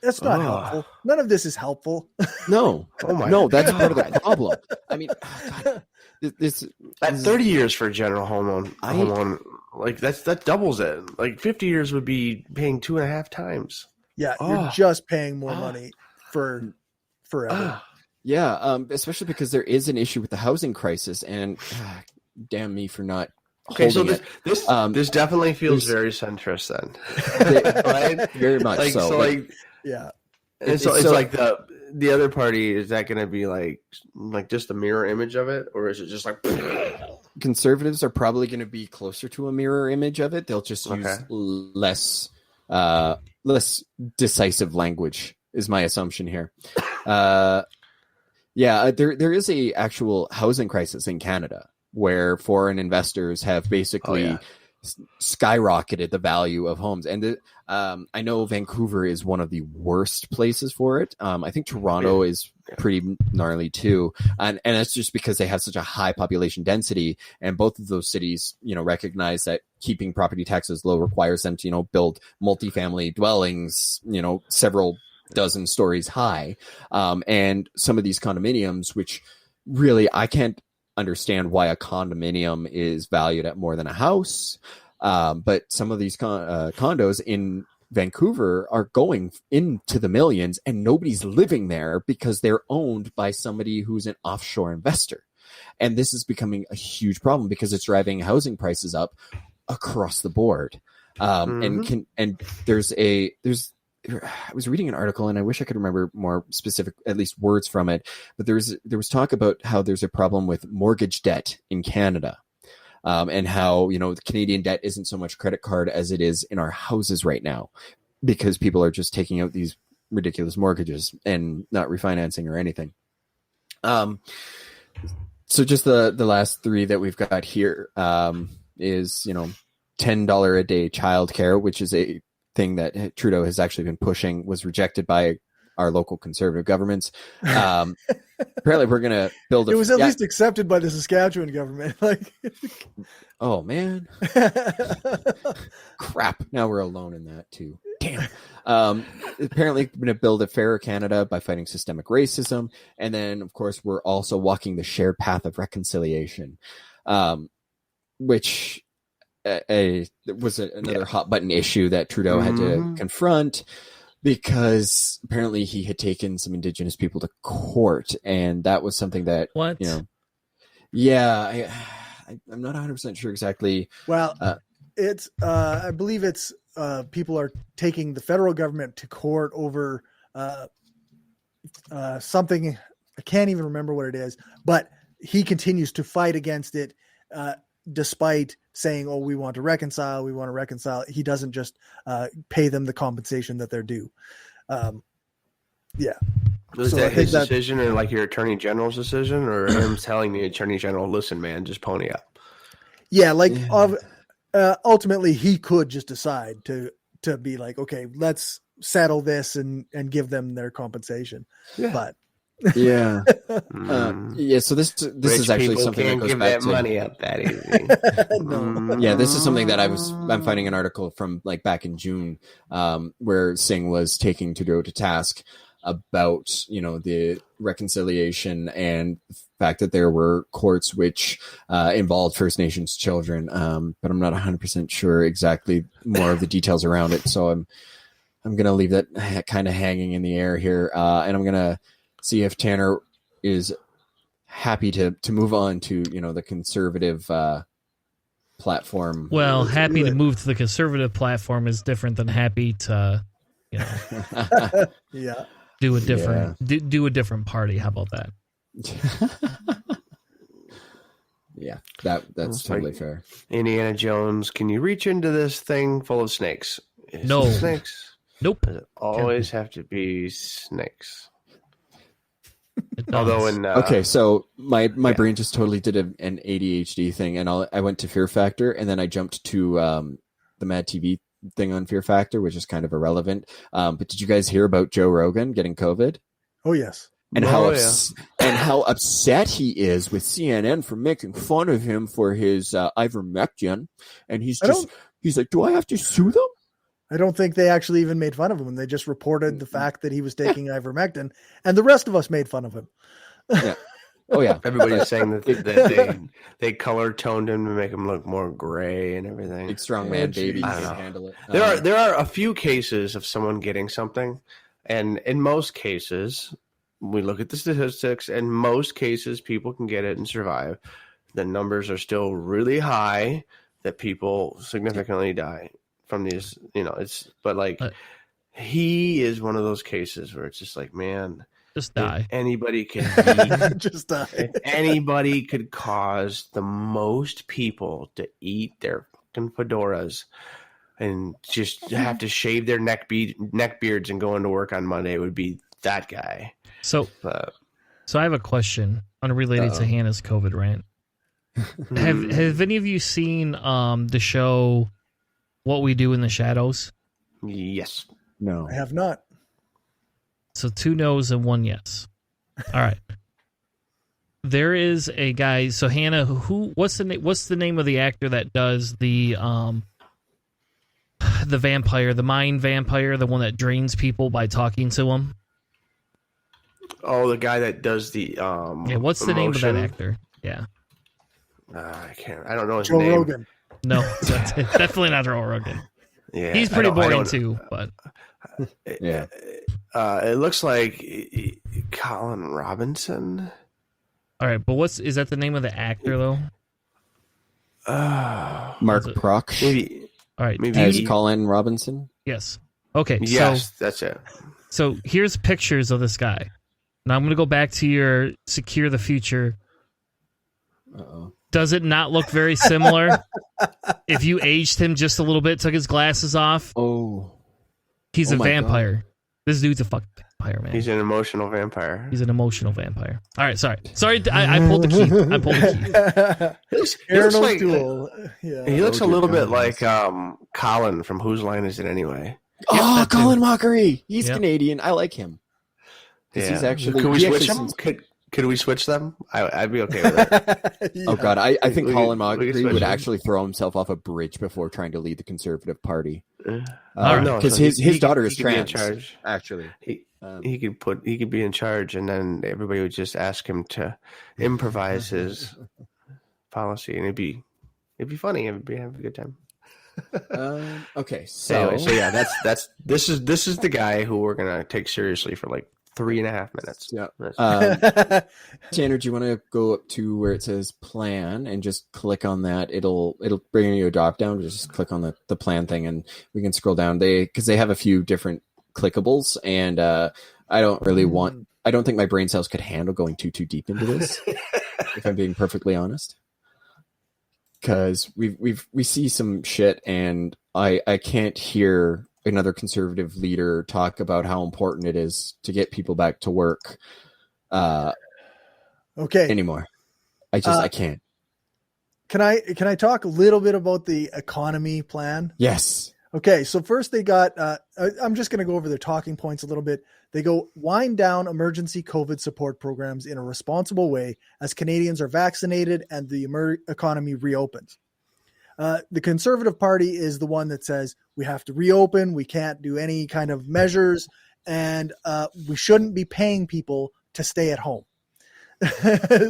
that's not helpful. None of this is helpful. No. No, that's part of the problem. I mean, this at 30 years for a general home loan, like that doubles it. Like 50 years would be paying 2.5 times. Yeah, you're just paying more money for forever. Especially because there is an issue with the housing crisis, and damn me for not. Okay, so this definitely feels very centrist then, right? Very much yeah. And so it's like the other party, is that going to be like just a mirror image of it, or is it just like Conservatives are probably going to be closer to a mirror image of it? They'll just use less decisive language, is my assumption here. There is a actual housing crisis in Canada where foreign investors have basically skyrocketed the value of homes. And I know Vancouver is one of the worst places for it. I think Toronto is pretty gnarly too. And that's just because they have such a high population density. And both of those cities, recognize that keeping property taxes low requires them to, build multifamily dwellings, several dozen stories high. And some of these condominiums, which really I can't understand why a condominium is valued at more than a house. But some of these condos in Vancouver are going into the millions, and nobody's living there because they're owned by somebody who's an offshore investor. And this is becoming a huge problem because it's driving housing prices up across the board. And I was reading an article, and I wish I could remember more specific, at least words from it. But there was talk about how there's a problem with mortgage debt in Canada, and how the Canadian debt isn't so much credit card as it is in our houses right now, because people are just taking out these ridiculous mortgages and not refinancing or anything. So just the last three that we've got here is $10 a day childcare, which is a thing that Trudeau has actually been pushing, was rejected by our local Conservative governments. Apparently we're going to build it was at least accepted by the Saskatchewan government. Oh man. Crap. Now we're alone in that too. Damn. Apparently we're going to build a fairer Canada by fighting systemic racism. And then of course we're also walking the shared path of reconciliation, which was another hot button issue that Trudeau had to confront, because apparently he had taken some Indigenous people to court, and that was something that I'm not 100% sure exactly. Well, it's I believe it's people are taking the federal government to court over something. I can't even remember what it is, but he continues to fight against it. Despite saying, "Oh, we want to reconcile," he doesn't just pay them the compensation that they're due. Was So I that think his that- decision or like your attorney general's decision or him telling the attorney general, listen, man, just pony up? Yeah, like ultimately he could just decide to be like, okay, let's settle this and give them their compensation. Yeah. But Yeah. Mm. So this Rich is actually people something that can't goes give back that to money up that easy. no. Yeah, this is something that I'm finding an article from like back in June, where Singh was taking Trudeau to task about, the reconciliation and the fact that there were courts which involved First Nations children. But I'm not 100% sure exactly more of the details around it. So I'm going to leave that kind of hanging in the air here. And I'm going to see if Tanner is happy to move on to, the conservative platform. Well, happy to move to the conservative platform is different than happy to, Yeah. do a different do a different party. How about that? Yeah, that's It's totally like- fair. Indiana Jones, can you reach into this thing full of snakes? Is No. it snakes? Nope. Does it always have to be snakes? It does. Although in Okay, so my brain just totally did an ADHD thing, and I went to Fear Factor, and then I jumped to the Mad TV thing on Fear Factor, which is kind of irrelevant. But did you guys hear about Joe Rogan getting COVID? Oh yes. And Oh, how upset he is with CNN for making fun of him for his ivermectin, and he's like, do I have to sue them? I don't think they actually even made fun of him. They just reported the fact that he was taking ivermectin, and the rest of us made fun of him. Yeah. Oh yeah. everybody's saying that they color toned him to make him look more gray and everything. Big strong man baby, he I don't can know. handle it. There are a few cases of someone getting something, and in most cases, we look at the statistics. In most cases, people can get it and survive. The numbers are still really high that people significantly die from these. But like he is one of those cases where it's just like, man, Just die. anybody could Just die. if anybody could cause the most people to eat their fucking fedoras and just have to shave their neck beards and go into work on Monday, it would be that guy. So But I have a question unrelated to Hannah's COVID rant. Have any of you seen the show What We Do in the Shadows? yes, No. I have not. So 2 no's and 1 yes. All right. There is a guy. So Hannah, what's the name of the actor that does the vampire, the mind vampire, the one that drains people by talking to them? oh, the guy that does the Yeah, what's the name of that actor? Yeah. I don't know his Joe name. Rogan. No, that's it. Definitely not Joe Rogan. Yeah, He's I pretty don't- boring too, but Yeah. It looks like Colin Robinson. all right. But is that the name of the actor though? Mark Prock Maybe. All right. Maybe as Colin Robinson. Yes. Okay. Yes, that's it. So here's pictures of this guy. Now I'm going to go back to your Secure the Future. Uh-oh. Does it not look very similar? If you aged him just a little bit, took his glasses off, Oh. he's Oh a my vampire. This dude's a fucking vampire, man. He's an emotional vampire. He's an emotional vampire. All right, sorry. I pulled the key. I pulled the key. He looks Aaron like- O'Toole. Yeah. He looks a Oh, little dear bit God. like Colin from Whose Line Is It Anyway? Oh, that too. Colin Mockery. He's Yep. Canadian. I like him. 'Cause he's actually. Could we he switch actually them? seems- Could we switch them? I'd be okay with it. Oh God, I think We Colin could- we could Mockery switch would him. actually throw himself off a bridge before trying to lead the Conservative Party. All right. No, Because so his daughter is he could be in trans. charge. Actually, He could be in charge, and then everybody would just ask him to improvise his policy, and it'd be funny. Have a good time. okay, so, Anyway, so yeah, this is the guy who we're gonna take seriously for like 3.5 minutes. yeah. That's- Tanner, do you want to go up to where it says plan and just click on that? It'll bring you a drop down. Just click on the plan thing, and we can scroll down. Because they have a few different clickables, and I don't think my brain cells could handle going too deep into this. If I'm being perfectly honest, because we see some shit, and I can't hear another conservative leader talk about how important it is to get people back to work Okay. anymore. I can't. Can I talk a little bit about the economy plan? Yes. Okay, so first they got, I'm just going to go over their talking points a little bit. They go, wind down emergency COVID support programs in a responsible way as Canadians are vaccinated and the economy reopens. The Conservative Party is the one that says we have to reopen, we can't do any kind of measures, and we shouldn't be paying people to stay at home.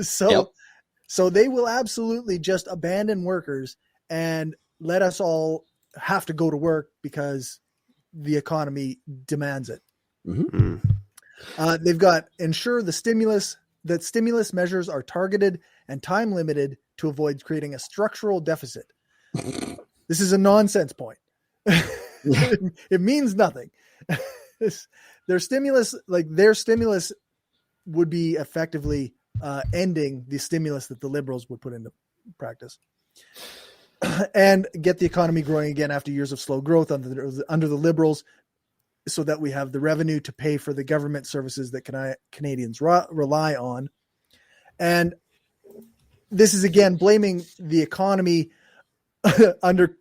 So they will absolutely just abandon workers and let us all have to go to work because the economy demands it. Mm-hmm. They've got ensure that stimulus measures are targeted and time limited to avoid creating a structural deficit. This is a nonsense point. It means nothing. Their stimulus would be effectively ending the stimulus that the Liberals would put into practice. And get the economy growing again after years of slow growth under the Liberals, so that we have the revenue to pay for the government services that Canadians rely on. And this is again blaming the economy under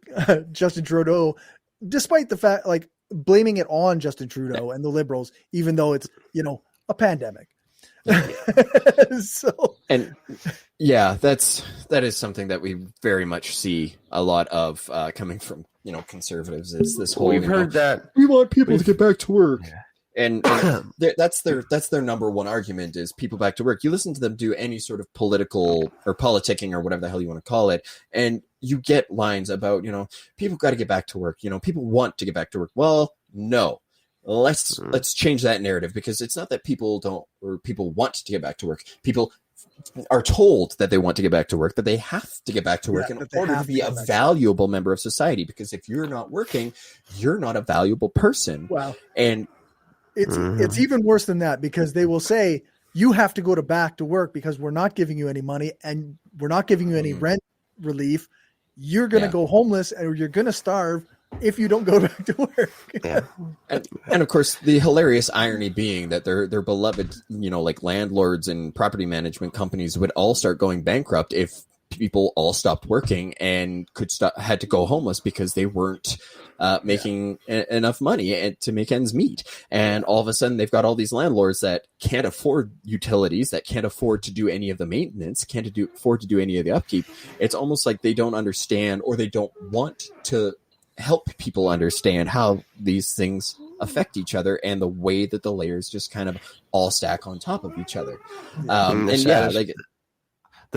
Justin Trudeau, despite the fact, like, blaming it on Justin Trudeau and the Liberals, even though it's, a pandemic. So, and yeah, that is something that we very much see a lot of coming from conservatives. Is this whole We've heard that we want people to get back to work, and that's their number one argument is people back to work. You listen to them do any sort of political or politicking or whatever the hell you want to call it, and you get lines about people got to get back to work. People want to get back to work. Well, no. Let's change that narrative, because it's not that people don't or people want to get back to work. People are told that they want to get back to work, that they have to get back to work in order to be a valuable member of society. Because if you're not working, you're not a valuable person. Wow. And it's even worse than that, because they will say you have to go back to work because we're not giving you any money and we're not giving you any rent relief. You're going to go homeless or you're going to starve if you don't go back to work. Yeah. And of course, the hilarious irony being that their beloved, like landlords and property management companies would all start going bankrupt if people all stopped working and had to go homeless because they weren't making enough money to make ends meet. And all of a sudden, they've got all these landlords that can't afford utilities, that can't afford to do any of the maintenance, can't afford to do any of the upkeep. It's almost like they don't understand, or they don't want to help people understand how these things affect each other and the way that the layers just kind of all stack on top of each other. The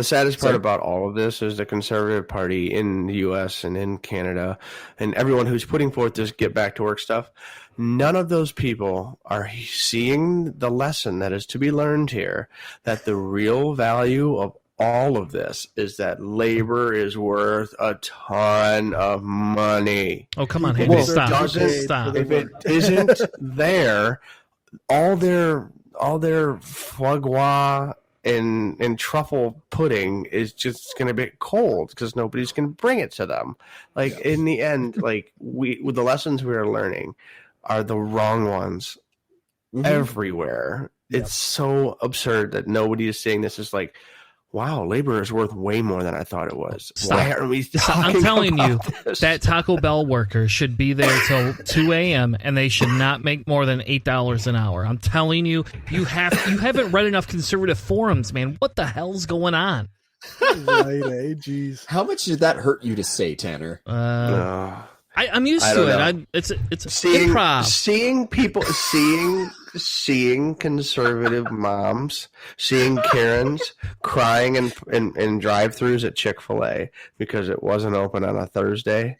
saddest part about all of this is the Conservative Party in the US and in Canada and everyone who's putting forth this get back to work stuff. None of those people are seeing the lesson that is to be learned here, that the real value of all of this is that labor is worth a ton of money. Oh, come on, Haley, stop. If it isn't there, all their foie gras and truffle pudding is just going to be cold because nobody's going to bring it to them. Like, in the end, like, with the lessons we are learning are the wrong ones everywhere. Yep. It's so absurd that nobody is saying this is like, wow, labor is worth way more than I thought it was. Why aren't we talking I'm telling you, this? That Taco Bell worker should be there till 2 a.m. and they should not make more than $8 an hour. I'm telling you, you haven't read enough conservative forums, man. What the hell's going on? Right, jeez. How much did that hurt you to say, Tanner? I'm used to it. It's improv. Seeing conservative moms, seeing Karens crying in drive-thrus at Chick-fil-A because it wasn't open on a Thursday,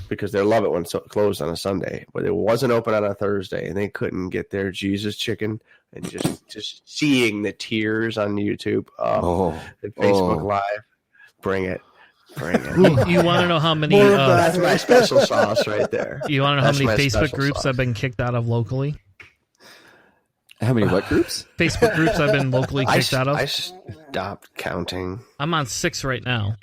because they love it when it's closed on a Sunday, but it wasn't open on a Thursday and they couldn't get their Jesus chicken, and just seeing the tears on YouTube and Facebook Live. Bring it. You want to know how many? That's my special sauce right there. You want to know how many Facebook groups I've been kicked out of locally? How many what groups? Facebook groups I've been locally kicked out of. I stopped counting. I'm on 6 right now.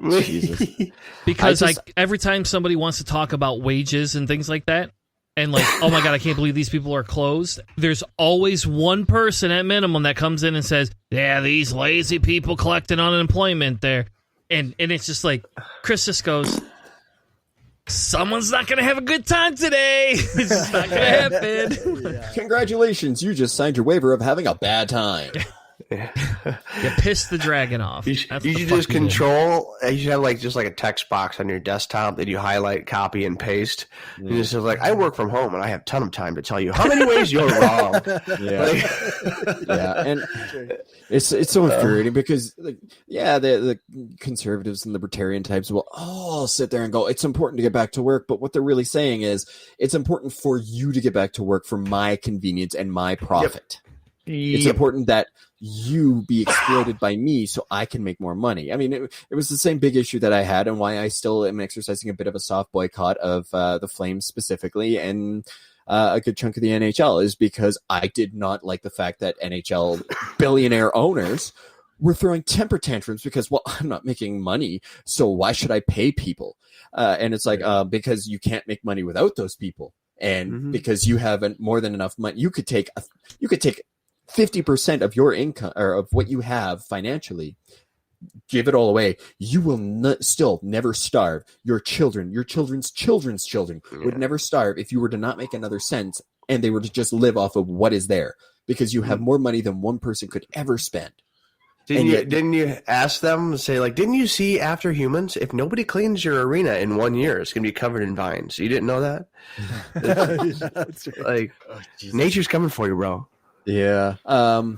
Jesus. Because every time somebody wants to talk about wages and things like that, and like, oh my God, I can't believe these people are closed. There's always one person at minimum that comes in and says, yeah, these lazy people collecting unemployment there. And it's just like, Chris just goes, someone's not going to have a good time today. It's just not going to happen. Yeah. Congratulations, you just signed your waiver of having a bad time. You pissed the dragon off. You That's should the just fuck you did. control. You should have just like a text box on your desktop that you highlight, copy, and paste. And just like, I work from home and I have a ton of time to tell you how many ways you're wrong. Yeah, yeah, and it's so infuriating because the conservatives and libertarian types will all sit there and go, it's important to get back to work, but what they're really saying is it's important for you to get back to work for my convenience and my profit. It's important that you be exploited by me so I can make more money. I mean, it was the same big issue that I had and why I still am exercising a bit of a soft boycott of the Flames specifically and a good chunk of the NHL is because I did not like the fact that NHL billionaire owners were throwing temper tantrums because, well, I'm not making money, so why should I pay people? And it's like, because you can't make money without those people. And because you haven't more than enough money, you could take 50% of your income or of what you have financially, give it all away. You will still never starve. Your children, your children's children's children would never starve if you were to not make another cent and they were to just live off of what is there because you have more money than one person could ever spend. Didn't you ask them, say, like, didn't you see After Humans? If nobody cleans your arena in 1 year, it's going to be covered in vines. You didn't know that? Yeah, that's right. Like, nature's coming for you, bro. Yeah. All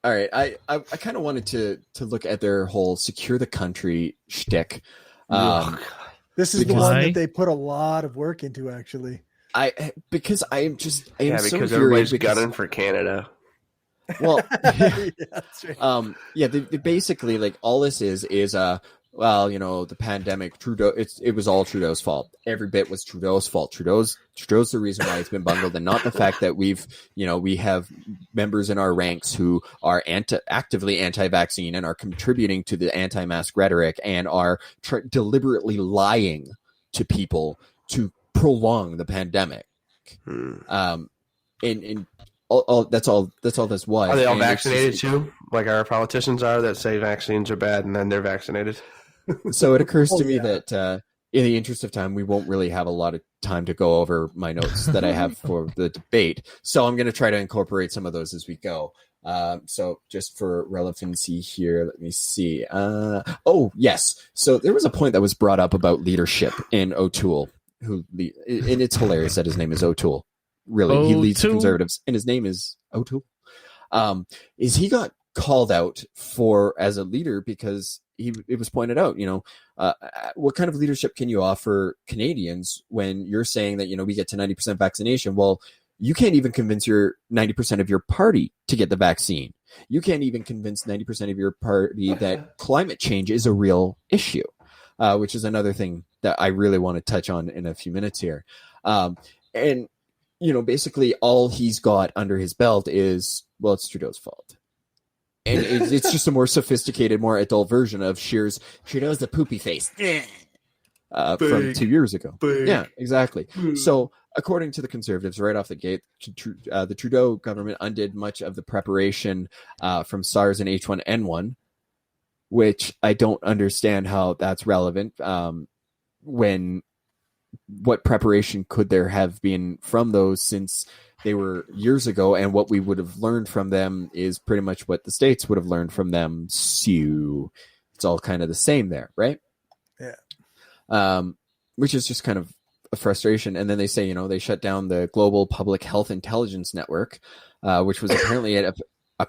right. I kind of wanted to look at their whole secure the country shtick. This is the one that they put a lot of work into, actually. Because I am so infuriated everybody's gunning for Canada. Well, Yeah, that's right. they basically like all this is well, you know, the pandemic, Trudeau, it was all Trudeau's fault. Every bit was Trudeau's fault. Trudeau's the reason why it's been bungled, and not the fact that we have members in our ranks who are actively anti-vaccine and are contributing to the anti-mask rhetoric and are deliberately lying to people to prolong the pandemic. And that's all this was. Are they all vaccinated too? Like our politicians are that say vaccines are bad and then they're vaccinated? So it occurs to me that in the interest of time, we won't really have a lot of time to go over my notes that I have for the debate. So I'm going to try to incorporate some of those as we go. So just for relevancy here, let me see. Oh, yes. So there was a point that was brought up about leadership in O'Toole, and it's hilarious that his name is O'Toole. Really, he leads the Conservatives, and his name is O'Toole. Is he got called out as a leader because it was pointed out, what kind of leadership can you offer Canadians when you're saying that, we get to 90% vaccination? Well, you can't even convince your 90% of your party to get the vaccine. You can't even convince 90% of your party that climate change is a real issue, which is another thing that I really want to touch on in a few minutes here. And basically all he's got under his belt is, well, it's Trudeau's fault. And it's just a more sophisticated, more adult version of Trudeau's the poopy face from 2 years ago. Big. Yeah, exactly. So according to the Conservatives, right off the gate, the Trudeau government undid much of the preparation from SARS and H1N1, which I don't understand how that's relevant when what preparation could there have been from those since they were years ago, and what we would have learned from them is pretty much what the States would have learned from them. So it's all kind of the same there, right? Yeah. Which is just kind of a frustration. And then they say, they shut down the Global Public Health Intelligence Network, which was apparently a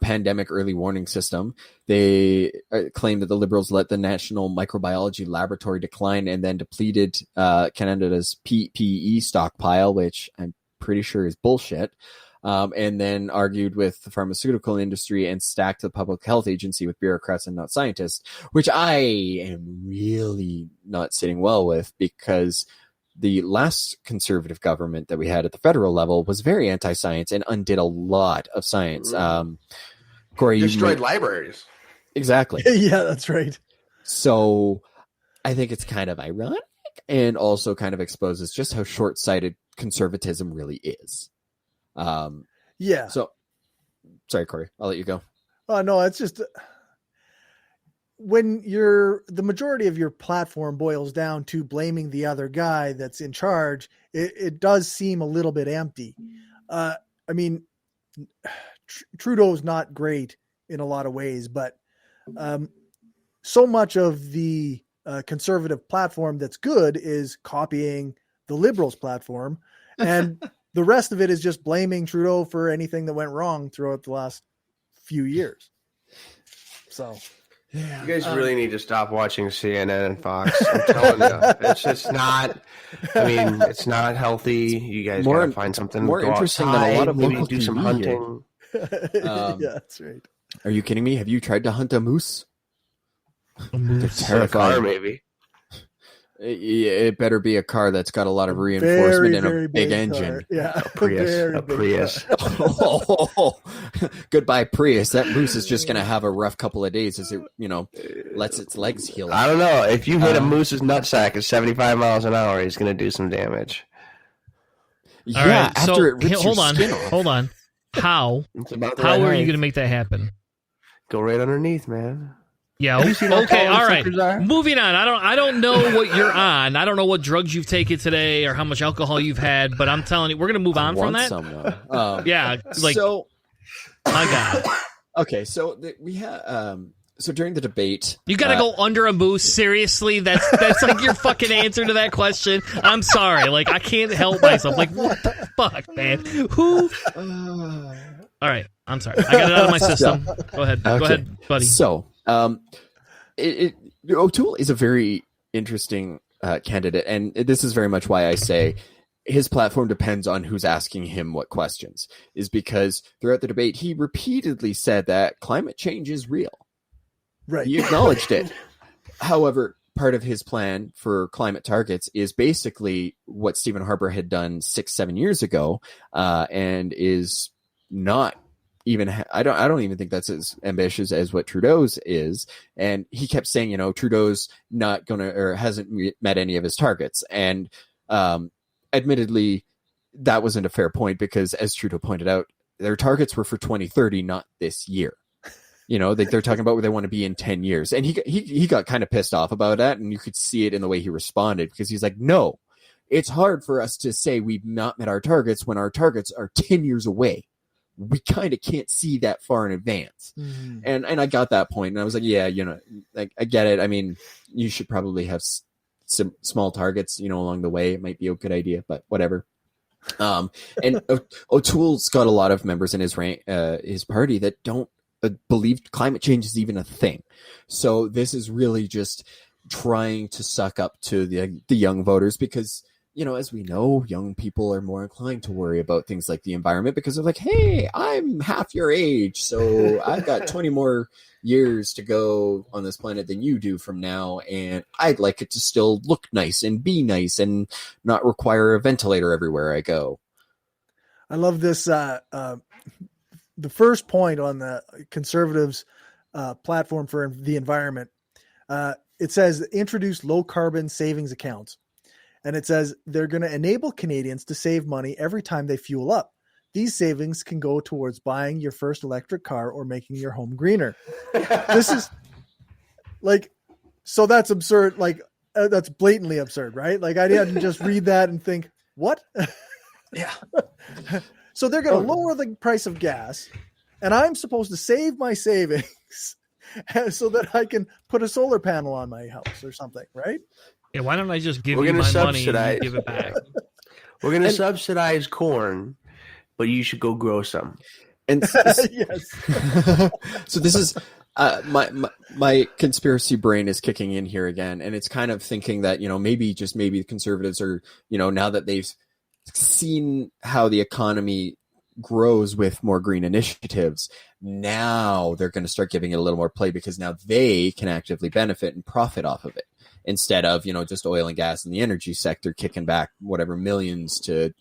pandemic early warning system. They claim that the Liberals let the National Microbiology Laboratory decline and then depleted Canada's PPE stockpile, which I'm pretty sure is bullshit, and then argued with the pharmaceutical industry and stacked the Public Health Agency with bureaucrats and not scientists, which I am really not sitting well with, because the last Conservative government that we had at the federal level was very anti-science and undid a lot of science. Cory, destroyed libraries. Exactly. Yeah, that's right. So I think it's kind of ironic and also kind of exposes just how short-sighted conservatism really is. Yeah. So, sorry, Corey, I'll let you go. Oh, no, it's just when the majority of your platform boils down to blaming the other guy that's in charge, it does seem a little bit empty. I mean, Trudeau's not great in a lot of ways, but so much of the conservative platform that's good is copying the Liberals' platform, and the rest of it is just blaming Trudeau for anything that went wrong throughout the last few years. So, yeah. You guys really need to stop watching CNN and Fox. I'm telling you, it's just not. I mean, it's not healthy. You guys gotta find something more interesting than a lot of maybe local do some TV hunting. Yeah, that's right. Are you kidding me? Have you tried to hunt a moose? They're In a terrifying. car, maybe. It better be a car that's got a lot of reinforcement and a big engine. Car. Yeah, A Prius. Oh, goodbye, Prius. That moose is just going to have a rough couple of days as it, lets its legs heal. I don't know. If you hit a moose's nutsack at 75 miles an hour, he's going to do some damage. Yeah, All right, after it rips hold your on, skin off. hold on. How It's about the how right are you height. going to make that happen? Go right underneath, man. Yeah. Have you seen how Okay. tall All those right. suckers are? Moving on. I don't know what you're on. I don't know what drugs you've taken today or how much alcohol you've had. But I'm telling you, we're gonna move on from that. Someone. Yeah. Like, so, my God, okay. So we had so during the debate, you got to go under a moose. Seriously, that's like your fucking answer to that question. I'm sorry. Like, I can't help myself. Like, what the fuck, man? Who? All right. I'm sorry. I got it out of my system. Go ahead. Okay. Go ahead, buddy. So, O'Toole is a very interesting candidate, and this is very much why I say his platform depends on who's asking him what questions. Is because throughout the debate, he repeatedly said that climate change is real. Right. He acknowledged it. However, part of his plan for climate targets is basically what Stephen Harper had done 6-7 years ago, and is not even I don't even think that's as ambitious as what Trudeau's is. And he kept saying, Trudeau's not gonna or hasn't met any of his targets. And admittedly, that wasn't a fair point because, as Trudeau pointed out, their targets were for 2030, not this year. They're talking about where they want to be in 10 years. And he got kind of pissed off about that. And you could see it in the way he responded because he's like, no, it's hard for us to say we've not met our targets when our targets are 10 years away. We kind of can't see that far in advance. Mm. And I got that point. And I was like, yeah, I get it. I mean, you should probably have some small targets, along the way. It might be a good idea, but whatever. And O'Toole's got a lot of members in his party that don't believe climate change is even a thing. So this is really just trying to suck up to the young voters because, as we know, young people are more inclined to worry about things like the environment because they're like, hey, I'm half your age, so I've got 20 more years to go on this planet than you do from now, and I'd like it to still look nice and be nice and not require a ventilator everywhere I go. I love this. The first point on the conservatives' platform for the environment, it says introduce low carbon savings accounts. And it says they're going to enable Canadians to save money every time they fuel up. These savings can go towards buying your first electric car or making your home greener. This is like, so that's absurd. Like, that's blatantly absurd, right? Like, I didn't just read that and think, what? Yeah. So they're going to lower the price of gas, and I'm supposed to save my savings so that I can put a solar panel on my house or something, right? Yeah, why don't I just give We're you gonna my money and subsidize- you give it back? We're going to subsidize corn, but you should go grow some. And Yes. so this is my conspiracy brain is kicking in here again, and it's kind of thinking that maybe the conservatives are now that they've seen how the economy grows with more green initiatives, now they're going to start giving it a little more play because now they can actively benefit and profit off of it instead of just oil and gas and the energy sector kicking back whatever millions to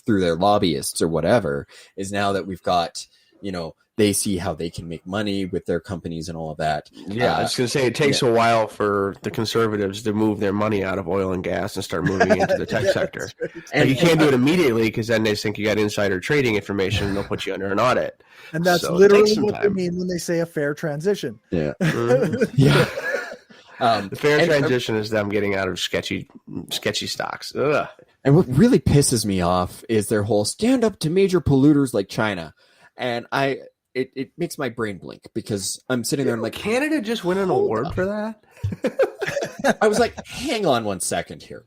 through their lobbyists or whatever. Is now that we've got they see how they can make money with their companies and all of that. Yeah, I was going to say it takes a while for the conservatives to move their money out of oil and gas and start moving into the tech sector. Right. And you can't do it immediately because then they think you got insider trading information and they'll put you under an audit. And that's So it literally takes some what they time. mean when they say a fair transition. Yeah. Mhm. Yeah. The fair transition is them getting out of sketchy stocks. Ugh. And what really pisses me off is their whole stand up to major polluters like China. And it makes my brain blink because I'm sitting there and like, Canada just win an award for that? I was like, hang on one second here.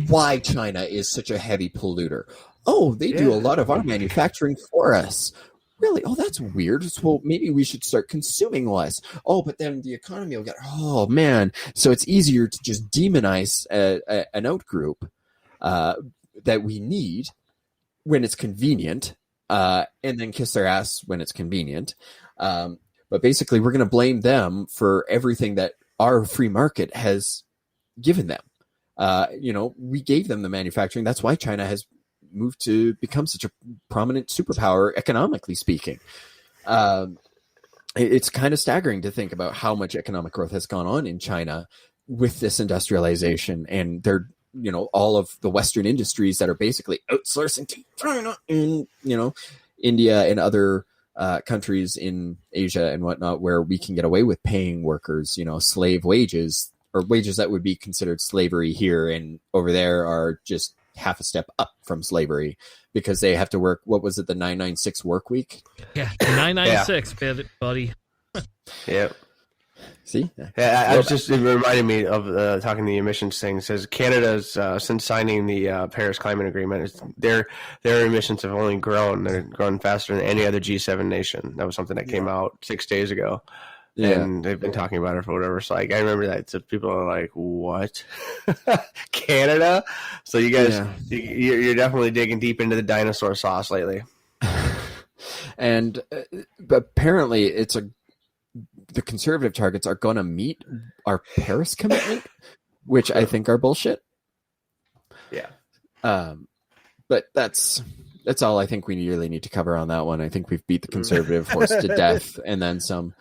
Why China is such a heavy polluter? Oh, they do a lot of our manufacturing for us. Really? Oh, that's weird. Well, maybe we should start consuming less. Oh, but then the economy will get, oh man. So it's easier to just demonize an outgroup that we need when it's convenient, and then kiss their ass when it's convenient. But basically, we're going to blame them for everything that our free market has given them. We gave them the manufacturing. That's why China has moved to become such a prominent superpower, economically speaking. It's kind of staggering to think about how much economic growth has gone on in China with this industrialization, and they're, all of the Western industries that are basically outsourcing to China and, India and other countries in Asia and whatnot, where we can get away with paying workers, slave wages, or wages that would be considered slavery here and over there are just half a step up from slavery because they have to work. What was it? The 996 work week? Yeah. 996, buddy. Yep. See? Yeah, it reminded me of talking the emissions thing. It says Canada's, since signing the Paris Climate Agreement, their emissions have only grown. They're growing faster than any other G7 nation. That was something that came out 6 days ago. Yeah. And they've been talking about it for whatever. So I remember that. So people are like, what? Canada? So you guys, you're definitely digging deep into the dinosaur sauce lately. And apparently the conservative targets are going to meet our Paris commitment, which I think are bullshit. Yeah. But that's all I think we really need to cover on that one. I think we've beat the conservative horse to death and then some.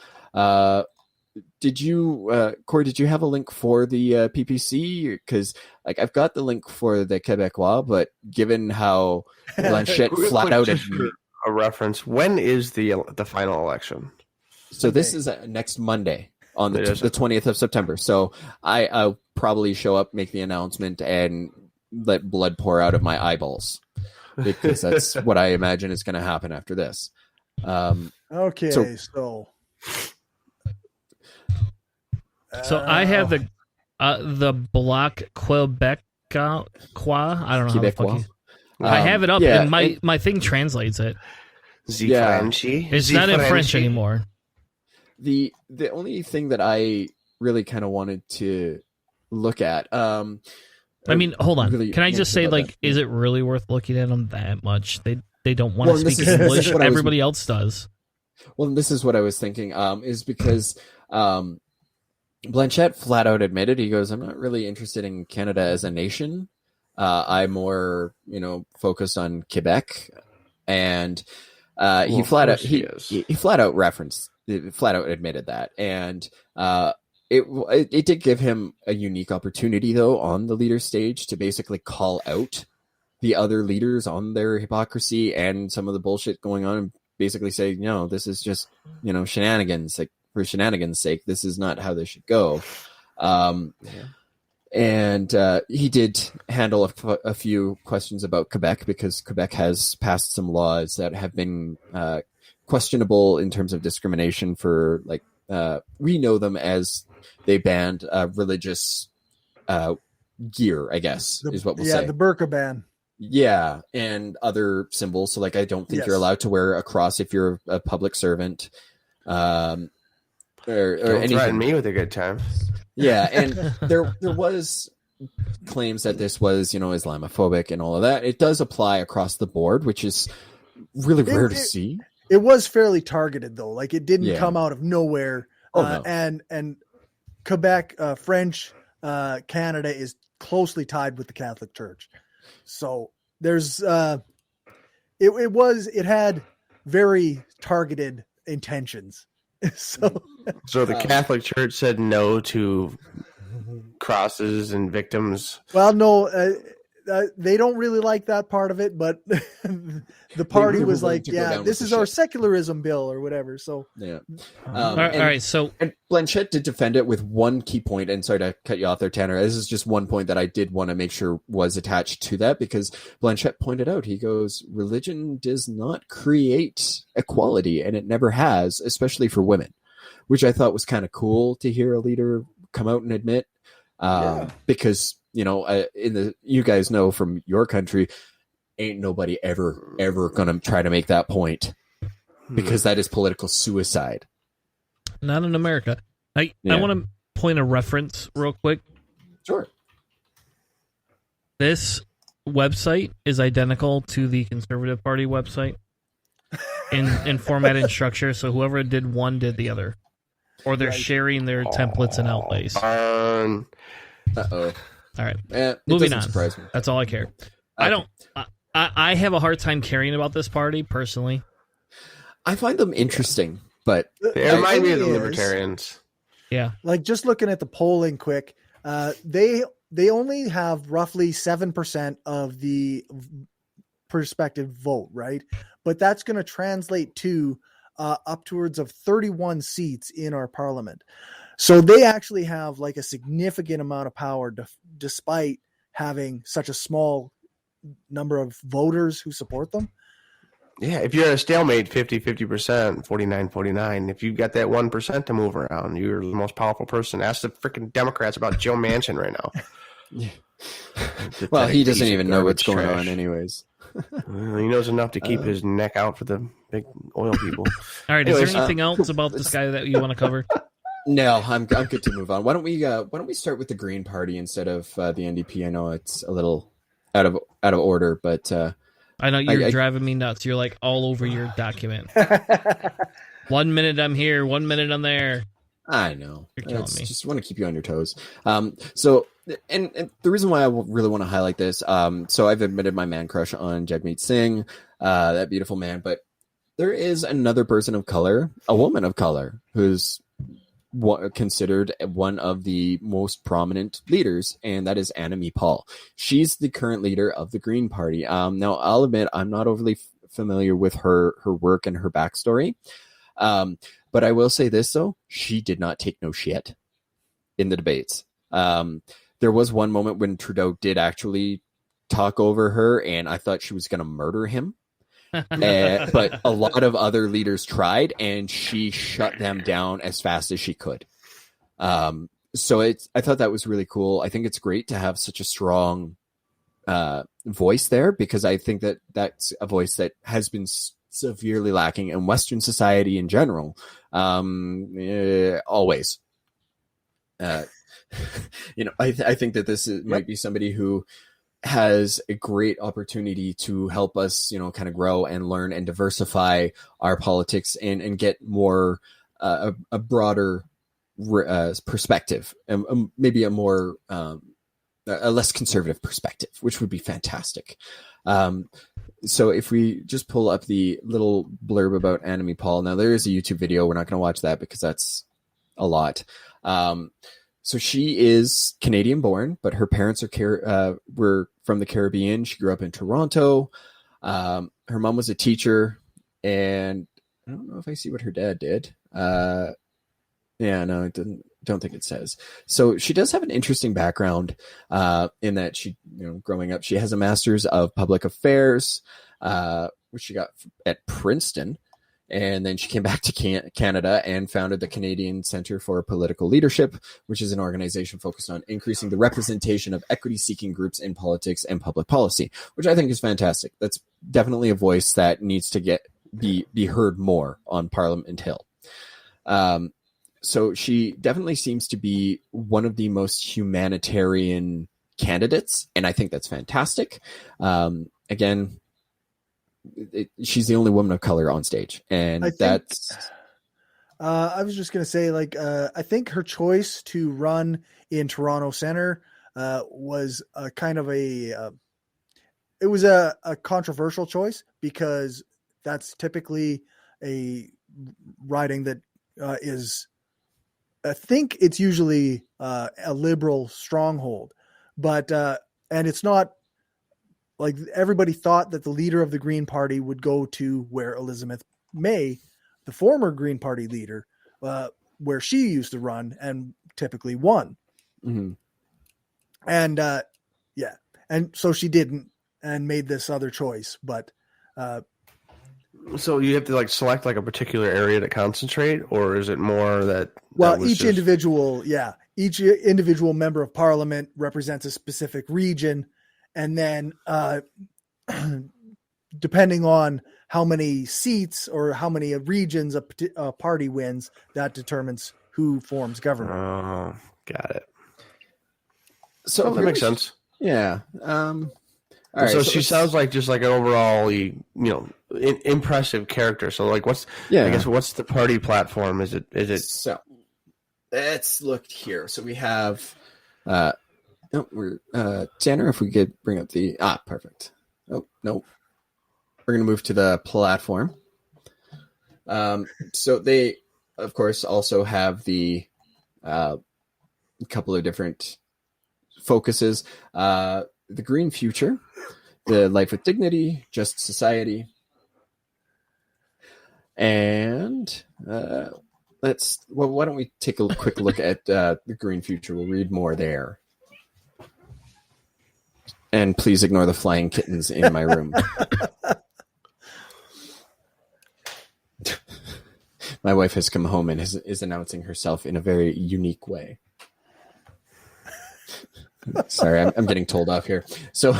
Did you, Cory, did you have a link for the PPC? Because I've got the link for the Quebecois, but given how Blanchette flat out a reference, when is the final election? So this is next Monday on the 20th of September. So I'll probably show up, make the announcement, and let blood pour out of my eyeballs because that's what I imagine is going to happen after this. Okay, so I have the Bloc Quebecois. I don't know how the fuck I have it up, and my thing translates it. It's not in French anymore. The only thing that I really kind of wanted to look at. I mean, hold on. Really Can I just say, is it really worth looking at them that much? They don't want to speak English. Everybody else does. Well, this is what I was thinking. Is because Blanchette flat out admitted, he goes, "I'm not really interested in Canada as a nation. I'm more, focused on Quebec," and he flat out admitted that, and it did give him a unique opportunity though on the leader stage to basically call out the other leaders on their hypocrisy and some of the bullshit going on, and basically say, no, this is just shenanigans. Like, for shenanigans' sake, this is not how this should go. And he did handle a few questions about Quebec because Quebec has passed some laws that have been questionable in terms of discrimination for, we know them as they banned religious gear, I guess, is what we'll say. Yeah, the burqa ban. Yeah, and other symbols. So, I don't think you're allowed to wear a cross if you're a public servant. Or Don't threaten me with a good time. Yeah, and there was claims that this was, Islamophobic and all of that. It does apply across the board, which is really rare to see. It was fairly targeted, though. It didn't come out of nowhere. No. And Quebec, French, Canada is closely tied with the Catholic Church. So there's it had very targeted intentions. So the Catholic Church said no to crosses and victims. well, no, they don't really like that part of it, but the party They were was willing like, to go yeah, down this with is the our ship. secularism bill or whatever. So Yeah. All right, so And Blanchette did defend it with one key point, and sorry to cut you off there, Tanner. This is just one point that I did want to make sure was attached to that, because Blanchette pointed out, he goes, religion does not create equality, and it never has, especially for women, which I thought was kind of cool to hear a leader come out and admit, because, you know, you guys know from your country, ain't nobody ever gonna try to make that point, because that is political suicide. not in America. I want to point a reference real quick. Sure. This website is identical to the Conservative Party website in format and structure. So whoever did one did the other, or they're sharing their templates and outlays. Uh-oh. All right, It moving doesn't on. surprise me. That's all I care. I have a hard time caring about this party personally. I find them interesting, but They remind me of the thing is, libertarians. Yeah, like just looking at the polling quick, they only have roughly 7% of the prospective vote, right? But that's going to translate to upwards of 31 seats in our parliament. So they actually have like a significant amount of power despite having such a small number of voters who support them. Yeah, if you're at a stalemate, 50%, 49-49, if you've got that 1% to move around, you're the most powerful person. Ask the freaking Democrats about Joe Manchin right now. well, he doesn't even know what's garbage going trash. on anyways. Well, he knows enough to keep his neck out for the big oil people. all right. Is Anyways, there anything else about this guy that you want to cover? No, I'm good to move on. Why don't we start with the Green Party instead of the NDP? I know it's a little out of order, but I know you're driving me nuts. You're like all over your document. 1 minute I'm here, 1 minute I'm there. I know. You're killing me. Just want to keep you on your toes. So the reason why I really want to highlight this, so I've admitted my man crush on Jagmeet Singh, that beautiful man, but there is another person of color, a woman of color, who's considered one of the most prominent leaders, and that is Annamie Paul. She's the current leader of the Green Party. Now, I'll admit I'm not overly familiar with her work and her backstory, but I will say this, though. She did not take no shit in the debates. There was one moment when Trudeau did actually talk over her, and I thought she was going to murder him. But a lot of other leaders tried, and she shut them down as fast as she could. So I thought that was really cool. I think it's great to have such a strong voice there, because I think that that's a voice that has been severely lacking in Western society in general. Always. I think that this might be somebody who has a great opportunity to help us, kind of grow and learn and diversify our politics and get more a broader perspective, and maybe a more a less conservative perspective, which would be fantastic. So if we just pull up the little blurb about Annamie Paul, now there is a YouTube video. We're not going to watch that because that's a lot. So she is Canadian born, but her parents were from the Caribbean. She grew up in Toronto. Her mom was a teacher, and I don't know if I see what her dad did. No, it didn't. Don't think it says. So she does have an interesting background in that she, growing up, she has a master's of public affairs, which she got at Princeton. And then she came back to Canada and founded the Canadian Centre for Political Leadership, which is an organization focused on increasing the representation of equity-seeking groups in politics and public policy, which I think is fantastic. That's definitely a voice that needs to be heard more on Parliament Hill. So she definitely seems to be one of the most humanitarian candidates, and I think that's fantastic. Again, she's the only woman of color on stage, and that's. I was just gonna say, I think her choice to run in Toronto Centre was a kind of it was a controversial choice, because That's typically a riding that is, I think it's usually a liberal stronghold, but and it's not like everybody thought that the leader of the Green Party would go to where Elizabeth May, the former Green Party leader, where she used to run and typically won. Mm-hmm. And and so she didn't and made this other choice. But so you have to like select like a particular area to concentrate, or is it more that? Each individual member of parliament represents a specific region, and then depending on how many seats or how many regions a party wins, that determines who forms government. Oh, got it. So that makes sense. Yeah. All right, so she sounds like just like an overall, impressive character. So like, what's the party platform? Is it? So let's look here. So we have, Tanner, if we could bring up perfect. Oh, no. We're going to move to the platform. So they, of course, also have the couple of different focuses. The green future, the life with dignity, just society. And why don't we take a quick look at the green future? We'll read more there. And please ignore the flying kittens in my room. My wife has come home and is announcing herself in a very unique way. Sorry, I'm getting told off here. So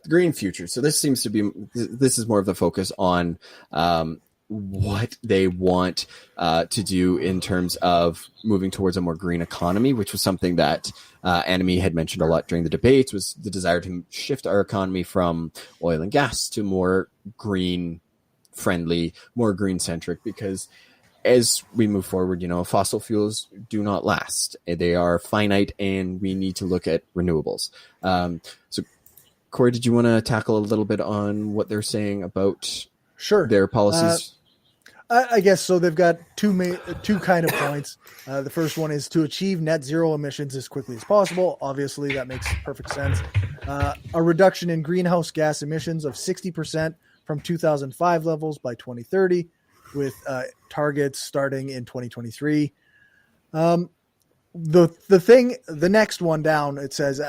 green future. So this is more of the focus on what they want to do in terms of moving towards a more green economy, which was something that Anime had mentioned a lot during the debates, was the desire to shift our economy from oil and gas to more green friendly, more green centric, because as we move forward, fossil fuels do not last. They are finite, and we need to look at renewables. So, Cory, did you want to tackle a little bit on what they're saying about their policies? I guess so. They've got two kind of points. The first one is to achieve net zero emissions as quickly as possible. Obviously, that makes perfect sense. A reduction in greenhouse gas emissions of 60% from 2005 levels by 2030. With targets starting in 2023. The next one down, it says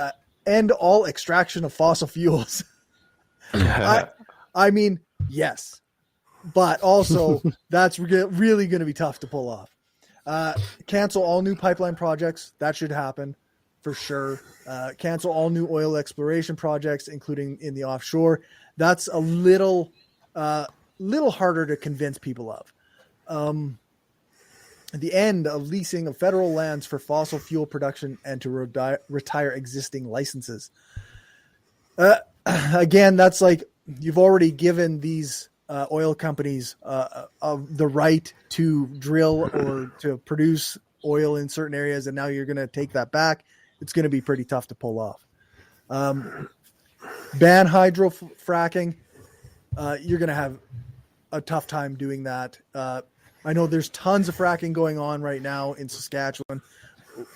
end all extraction of fossil fuels. I mean, yes, but also that's really going to be tough to pull off. Cancel all new pipeline projects. That should happen for sure. Cancel all new oil exploration projects, including in the offshore. That's a little harder to convince people of. The end of leasing of federal lands for fossil fuel production and to retire existing licenses. Again, that's like you've already given these oil companies the right to drill or to produce oil in certain areas, and now you're going to take that back. It's going to be pretty tough to pull off. Ban hydro fracking. You're going to have a tough time doing that. I know there's tons of fracking going on right now in Saskatchewan.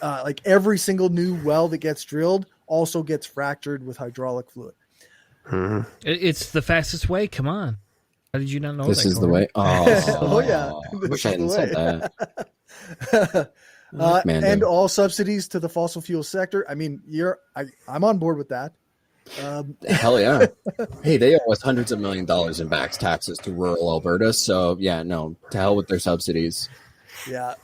Like every single new well that gets drilled also gets fractured with hydraulic fluid. Mm-hmm. It's the fastest way. Come on. How did you not know this that? This is the way. Oh yeah. Wish I hadn't said that. And all subsidies to the fossil fuel sector. I mean, I'm on board with that. Hell yeah. Hey, they owe us hundreds of $millions in back taxes to rural Alberta. So yeah, no, to hell with their subsidies. Yeah.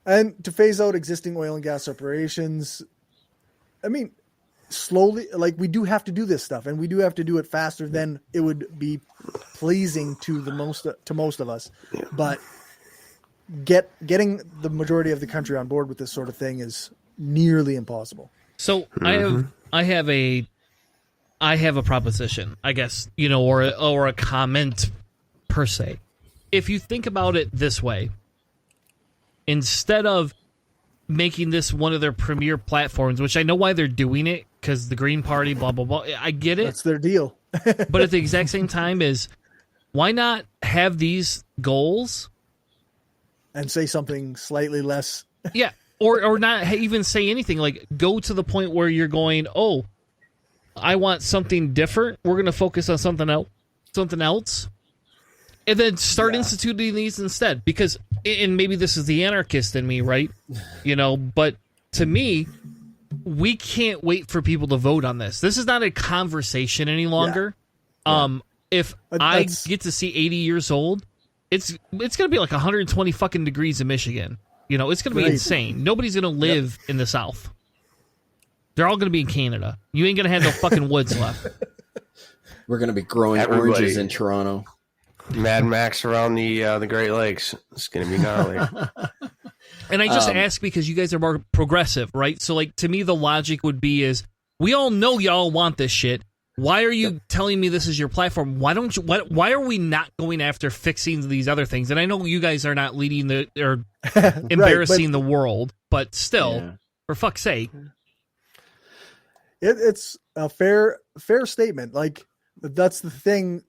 And to phase out existing oil and gas operations. I mean, slowly, like we do have to do this stuff, and we do have to do it faster than it would be pleasing to most of us. Yeah. But getting the majority of the country on board with this sort of thing is nearly impossible. So I have a proposition, I guess, or a comment per se. If you think about it this way, instead of making this one of their premier platforms, which I know why they're doing it, because the Green Party, blah, blah, blah, I get it. That's their deal. But at the exact same time is why not have these goals and say something slightly less. Yeah, or not even say anything. Like, go to the point where you're going, oh, I want something different. We're going to focus on something else, and then start instituting these instead. Because, and maybe this is the anarchist in me, right? But to me, we can't wait for people to vote on this. This is not a conversation any longer. Yeah. If I get to see 80 years old, it's going to be like 120 fucking degrees in Michigan. It's going to be insane. Nobody's going to live in the South. They're all going to be in Canada. You ain't going to have no fucking woods left. We're going to be growing oranges in Toronto. Mad Max around the Great Lakes. It's going to be gnarly. And I just ask because you guys are more progressive, right? So, like, to me, the logic would be is, we all know y'all want this shit. Why are you telling me this is your platform? Why don't you? Why are we not going after fixing these other things? And I know you guys are not leading or embarrassing the world, but still, for fuck's sake, it's a fair statement. Like, that's the thing.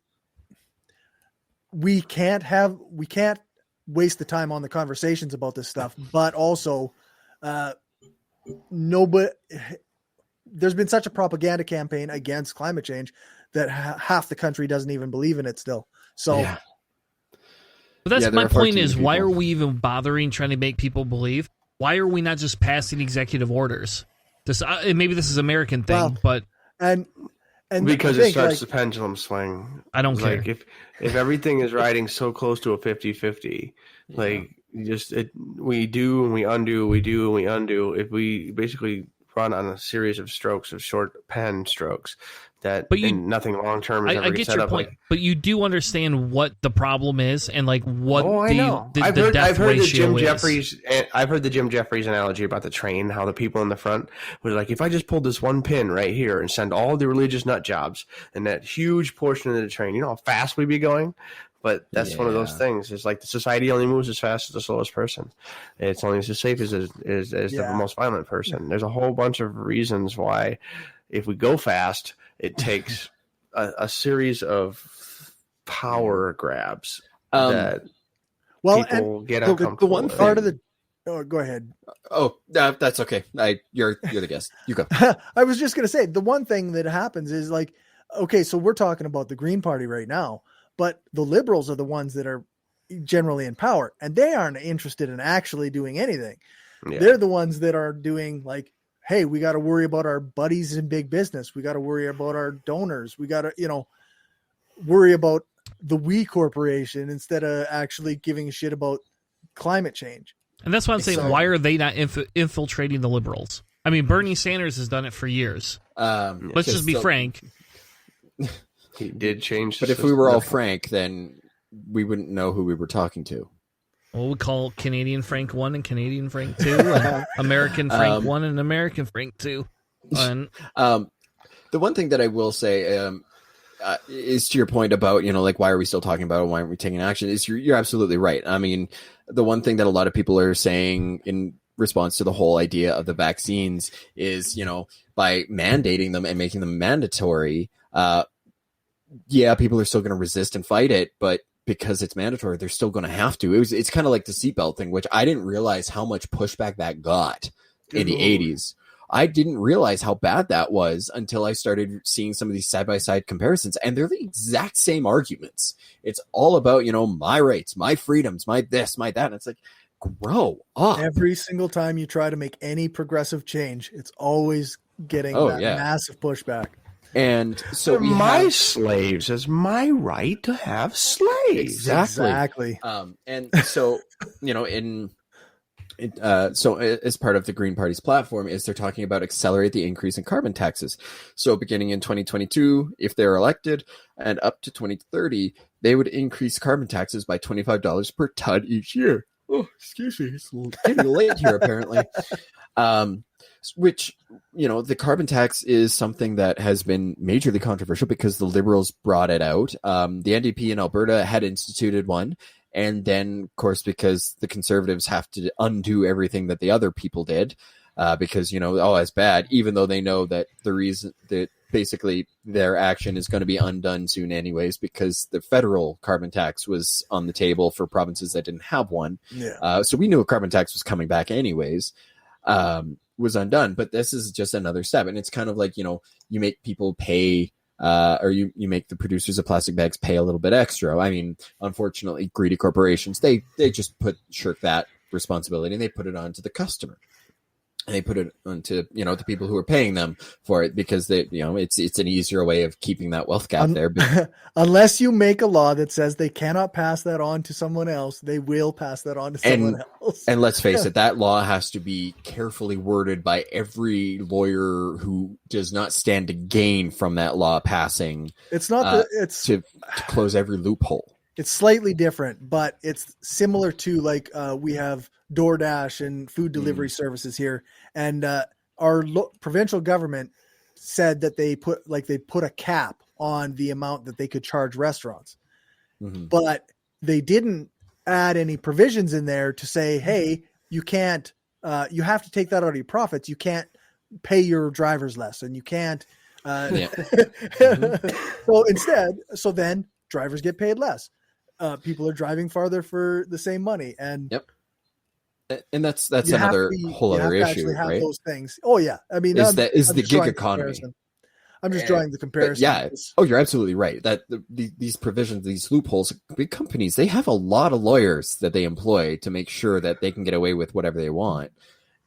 We can't waste the time on the conversations about this stuff, but also, nobody. There's been such a propaganda campaign against climate change that half the country doesn't even believe in it still. So, but that's my point is, why are we even bothering trying to make people believe? Why are we not just passing executive orders? Maybe this is an American thing, but and because it starts the pendulum swing. I don't care. Like if everything is riding so close to a 50-50, like we do and we undo, we do and we undo. If we basically run on a series of strokes, of short pen strokes, and nothing long term is ever I get set your up. point, but you do understand what the problem is and like what I've heard the Jim Jeffries analogy about the train, how the people in the front was like, if I just pulled this one pin right here and send all the religious nut jobs and that huge portion of the train, you know how fast we'd be going? But that's one of those things. It's like the society only moves as fast as the slowest person. It's only as safe as the most violent person. There's a whole bunch of reasons why, if we go fast, it takes a series of power grabs that people get uncomfortable. The one part of the go ahead. Oh, that's okay. You're the guest. You go. I was just gonna say, the one thing that happens is like, okay, so we're talking about the Green Party right now. But the liberals are the ones that are generally in power, and they aren't interested in actually doing anything. Yeah. They're the ones that are doing like, hey, we got to worry about our buddies in big business. We got to worry about our donors. We got to, worry about the we corporation instead of actually giving a shit about climate change. And that's why I'm saying, why are they not infiltrating the liberals? I mean, Bernie Sanders has done it for years. Let's just be frank. He did change. But if we were all frank, then we wouldn't know who we were talking to. Well, we call Canadian Frank 1 and Canadian Frank 2, and American Frank 1 and American Frank 2. And the one thing that I will say is to your point about, like, why are we still talking about it? Why aren't we taking action? Is you're absolutely right. I mean, the one thing that a lot of people are saying in response to the whole idea of the vaccines is, by mandating them and making them mandatory, people are still going to resist and fight it, but because it's mandatory, they're still going to have to. It's kind of like the seatbelt thing, which I didn't realize how much pushback that got in the 80s. I didn't realize how bad that was until I started seeing some of these side-by-side comparisons, and they're the exact same arguments. It's all about, my rights, my freedoms, my this, my that. And it's like, grow up. Every single time you try to make any progressive change, it's always getting massive pushback. And so my slaves, it's my right to have slaves. Exactly. And so, so as part of the Green Party's platform is they're talking about accelerate the increase in carbon taxes. So beginning in 2022, if they're elected, and up to 2030, they would increase carbon taxes by $25 per ton each year. Oh, excuse me. It's getting late here, apparently. Which, the carbon tax is something that has been majorly controversial because the Liberals brought it out. The NDP in Alberta had instituted one. And then, of course, because the Conservatives have to undo everything that the other people did, because, it's bad, even though they know that the reason that basically their action is going to be undone soon anyways, because the federal carbon tax was on the table for provinces that didn't have one. Yeah. So we knew a carbon tax was coming back anyways, was undone. But this is just another step. And it's kind of like, you make people pay, or you make the producers of plastic bags pay a little bit extra. I mean, unfortunately, greedy corporations, they just shirk that responsibility and they put it on to the customer. And they put it onto, the people who are paying them for it, because it's an easier way of keeping that wealth gap there. But unless you make a law that says they cannot pass that on to someone else, they will pass that on to someone else. And let's face it, that law has to be carefully worded by every lawyer who does not stand to gain from that law passing. It's not it's to close every loophole. It's slightly different, but it's similar to like we have DoorDash and food delivery services here, and our provincial government said that they put a cap on the amount that they could charge restaurants, but they didn't add any provisions in there to say, hey, you can't, you have to take that out of your profits. You can't pay your drivers less, and you can't. So then drivers get paid less. People are driving farther for the same money, and and that's another whole other issue, right? Those things. Oh yeah, I mean, is the gig economy? I'm just drawing the comparison. Yeah. Oh, you're absolutely right. That these provisions, these loopholes, big companies, they have a lot of lawyers that they employ to make sure that they can get away with whatever they want.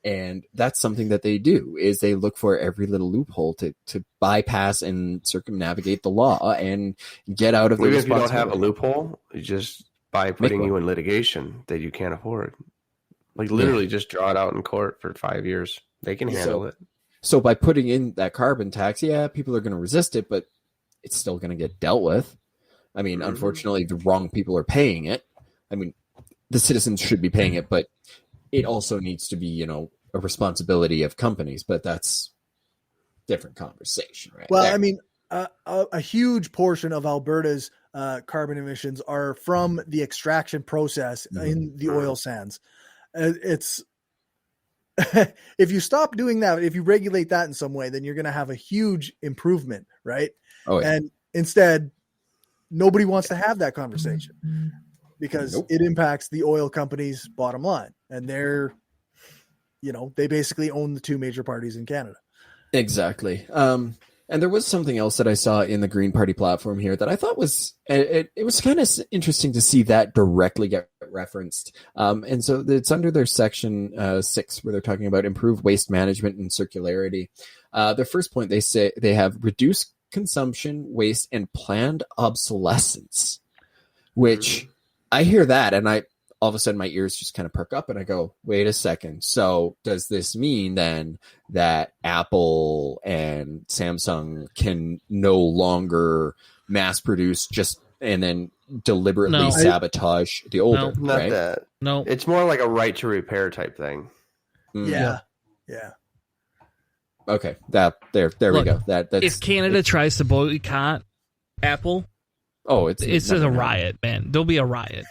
And that's something that they do, is they look for every little loophole to bypass and circumnavigate the law and get out of the responsibility. If you don't have a loophole, just by putting you in litigation that you can't afford. Like literally just draw it out in court for 5 years. They can handle it. So by putting in that carbon tax, people are going to resist it, but it's still going to get dealt with. I mean, unfortunately, the wrong people are paying it. I mean, the citizens should be paying it, but it also needs to be, a responsibility of companies, but that's different conversation, right? Well, there. I mean, a huge portion of Alberta's carbon emissions are from the extraction process in the oil sands. It's if you stop doing that, if you regulate that in some way, then you're going to have a huge improvement, right? Oh, yeah. And instead, nobody wants to have that conversation because it impacts the oil companies' bottom line, and they're, they basically own the two major parties in Canada. Exactly. And there was something else that I saw in the Green Party platform here that I thought was, it was kind of interesting to see that directly get referenced. And so it's under their section 6, where they're talking about improved waste management and circularity. Their first point, they say they have reduced consumption, waste, and planned obsolescence, which I hear that and all of a sudden my ears just kind of perk up and I go, wait a second. So does this mean then that Apple and Samsung can no longer mass produce and then deliberately sabotage the older? Not right? that. No. It's more like a right to repair type thing. Yeah. Okay. There we go. That's if Canada tries to boycott Apple, it's a riot, man. There'll be a riot.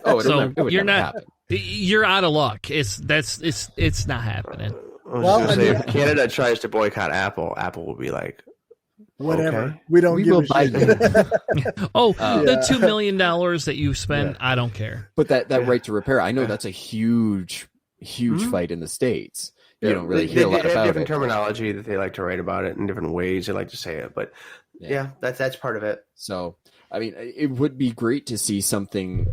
You're not happen. You're out of luck. It's not happening. If Canada tries to boycott Apple will be like, whatever. Okay. We don't give a shit. The $2 million that you spend, I don't care. But that right to repair, I know that's a huge fight in the States. You don't really hear a lot about it. Different terminology that they like to write about it in different ways. They like to say it, but that's part of it. So, I mean, it would be great to see something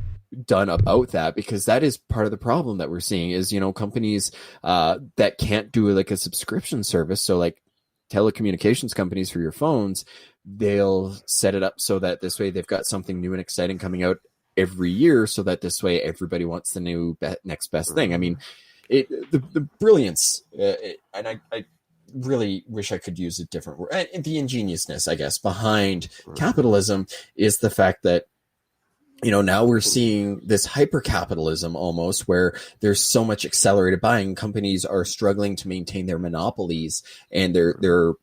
done about that, because that is part of the problem that we're seeing is, companies that can't do like a subscription service. So like telecommunications companies for your phones, they'll set it up so that this way they've got something new and exciting coming out every year, so that this way everybody wants the new next best thing. I mean, the brilliance, and I really wish I could use a different word. And the ingeniousness, I guess, behind capitalism is the fact that, now we're seeing this hyper-capitalism almost, where there's so much accelerated buying. Companies are struggling to maintain their monopolies and their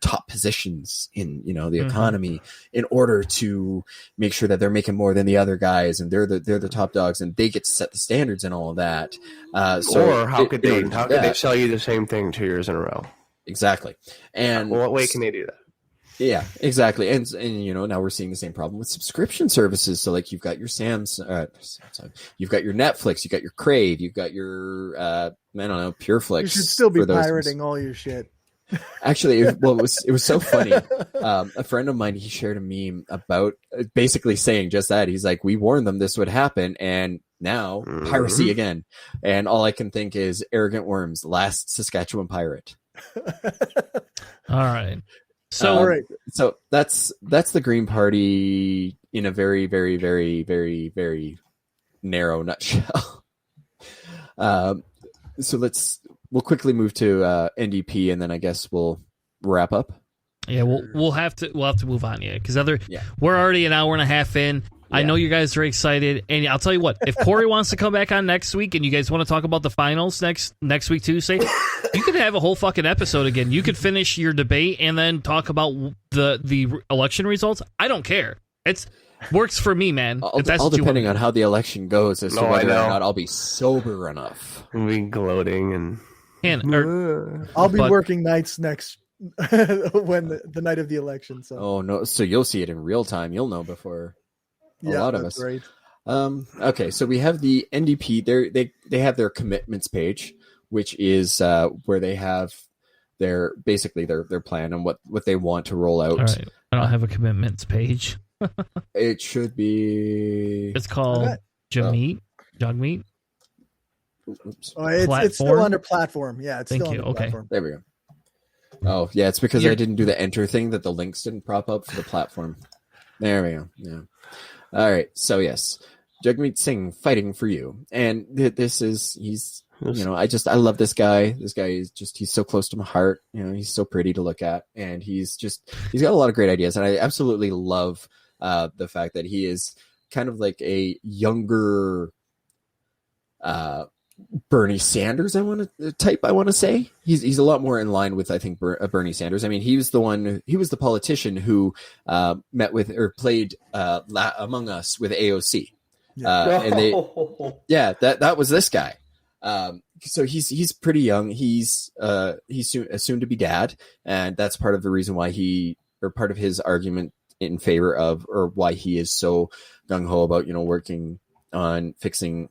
top positions in, the economy, in order to make sure that they're making more than the other guys, and they're the top dogs, and they get to set the standards and all of that. How could they sell you the same thing 2 years in a row? Exactly. And what way can they do that? Yeah, exactly. And now we're seeing the same problem with subscription services. So like you've got your you've got your Netflix, you've got your Crave, you've got your I don't know, PureFlix. You should still be for those pirating all your shit. Actually, it was so funny. A friend of mine, he shared a meme about basically saying just that. He's like, we warned them this would happen, and now piracy again. And all I can think is Arrogant Worms, last Saskatchewan pirate. All right. So so that's the Green Party in a very, very, very, very, very narrow nutshell. So we'll quickly move to NDP, and then I guess we'll wrap up. Yeah, we'll have to move on, because we're already an hour and a half in. Yeah. I know you guys are excited, and I'll tell you what: if Cory wants to come back on next week, and you guys want to talk about the finals next week Tuesday, you could have a whole fucking episode again. You could finish your debate and then talk about the election results. I don't care. It's works for me, man. All depending on how the election goes as to whether or not I'll be sober enough. I'll be gloating I'll be working nights next when the night of the election. So. Oh no! So you'll see it in real time. You'll know before a lot of us. Right. Okay, so we have the NDP. They have their commitments page, which is where they have their plan and what they want to roll out. All right. I don't have a commitments page. It should be. It's called Jagmeet. Jagmeet. Oops. Oh, it's still under platform. Yeah, it's still under platform. There we go. Oh, yeah, it's because I didn't do the enter thing that the links didn't prop up for the platform. There we go. Yeah. All right. So yes, Jagmeet Singh fighting for you, and he's I love this guy. This guy is he's so close to my heart. He's so pretty to look at, and he's got a lot of great ideas, and I absolutely love the fact that he is kind of like a younger Bernie Sanders. I want to say he's a lot more in line with, I think, Bernie Sanders. I mean, he was the politician who met with or played Among Us with AOC, that was this guy. So he's pretty young. He's soon to be dad, and that's part of the reason why part of his argument in favor of, or why he is so gung ho about working on fixing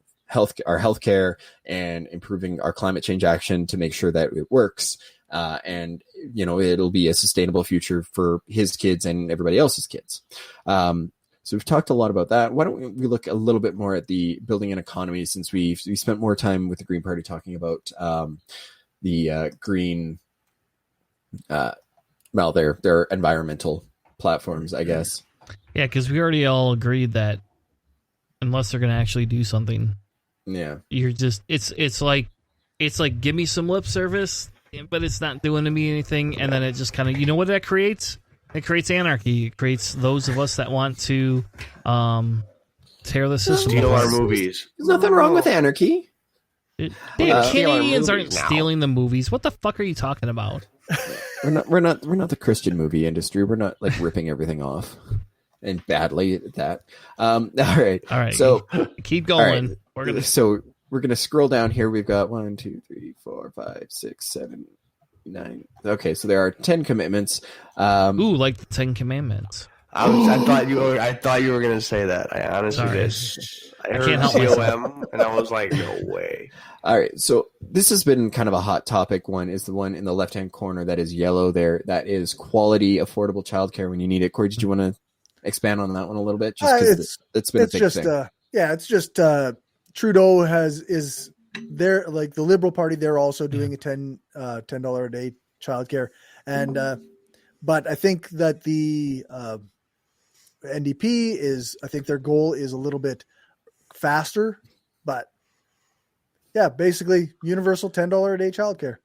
our healthcare and improving our climate change action to make sure that it works, and it'll be a sustainable future for his kids and everybody else's kids. So we've talked a lot about that. Why don't we look a little bit more at the building an economy, since we spent more time with the Green Party talking about the green, their environmental platforms, I guess. Yeah, because we already all agreed that unless they're going to actually do something, you're just it's like give me some lip service, but it's not doing to me anything, and then it just kind of what that creates. It creates anarchy. It creates those of us that want to tear the system. Steal our movies. There's nothing wrong with anarchy. Canadians aren't stealing the movies. What the fuck are you talking about? We're not the Christian movie industry. We're not like ripping everything off and badly at that. All right. So keep going. Right. We're gonna scroll down here. We've got 1, 2, 3, 4, 5, 6, 7, 9. Okay, so there are 10 commitments. Like the 10 Commandments. I thought you were gonna say that. I honestly did. I heard COM, and I was like, no way. All right, so this has been kind of a hot topic. One is the one in the left-hand corner that is yellow there. That is quality, affordable childcare when you need it. Cory, did you want to expand on that one a little bit? Just it's been a big thing. It's just Trudeau is there, like the Liberal Party. They're also doing a $10 a day childcare, and but I think that the NDP is, I think their goal is a little bit faster, but yeah, basically universal $10 a day childcare.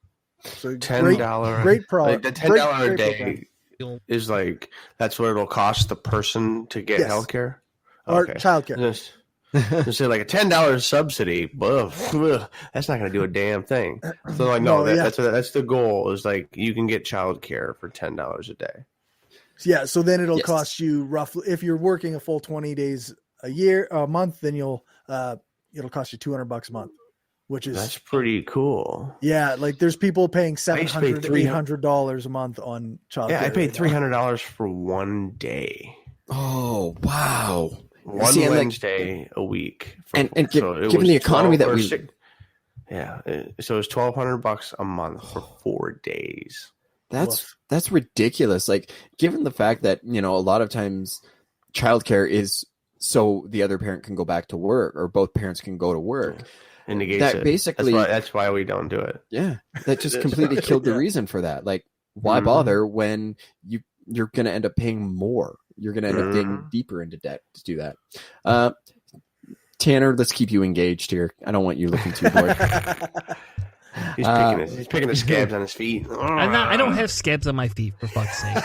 So $10, great product. Like the $10 a day is like that's what it'll cost the person to get healthcare or childcare. Just say like a $10 subsidy, that's not going to do a damn thing. So like that's the goal, is like you can get childcare for $10 a day. Yeah, so then it'll cost you roughly, if you're working a full 20 days a month, then it'll cost you $200 a month. which is That's pretty cool. yeah. Like there's people paying I used to pay $700-$800 a month on childcare. Yeah, I paid right now. $300 for one day. Oh wow! One See, and, like, Wednesday a week. And it given was the economy 12 that or we six- yeah, so it was $1,200 a month for 4 days. That's ridiculous. Like, given the fact that, you know, a lot of times childcare is so the other parent can go back to work or both parents can go to work. And negates That it. basically, that's why we don't do it. yeah, that just completely killed the reason for that. Like, why bother when you're going to end up paying more? You're going to end up digging deeper into debt to do that. Tanner, let's keep you engaged here. I don't want you looking too bored. He's picking the scabs on his feet. I don't have scabs on my feet, for fuck's sake.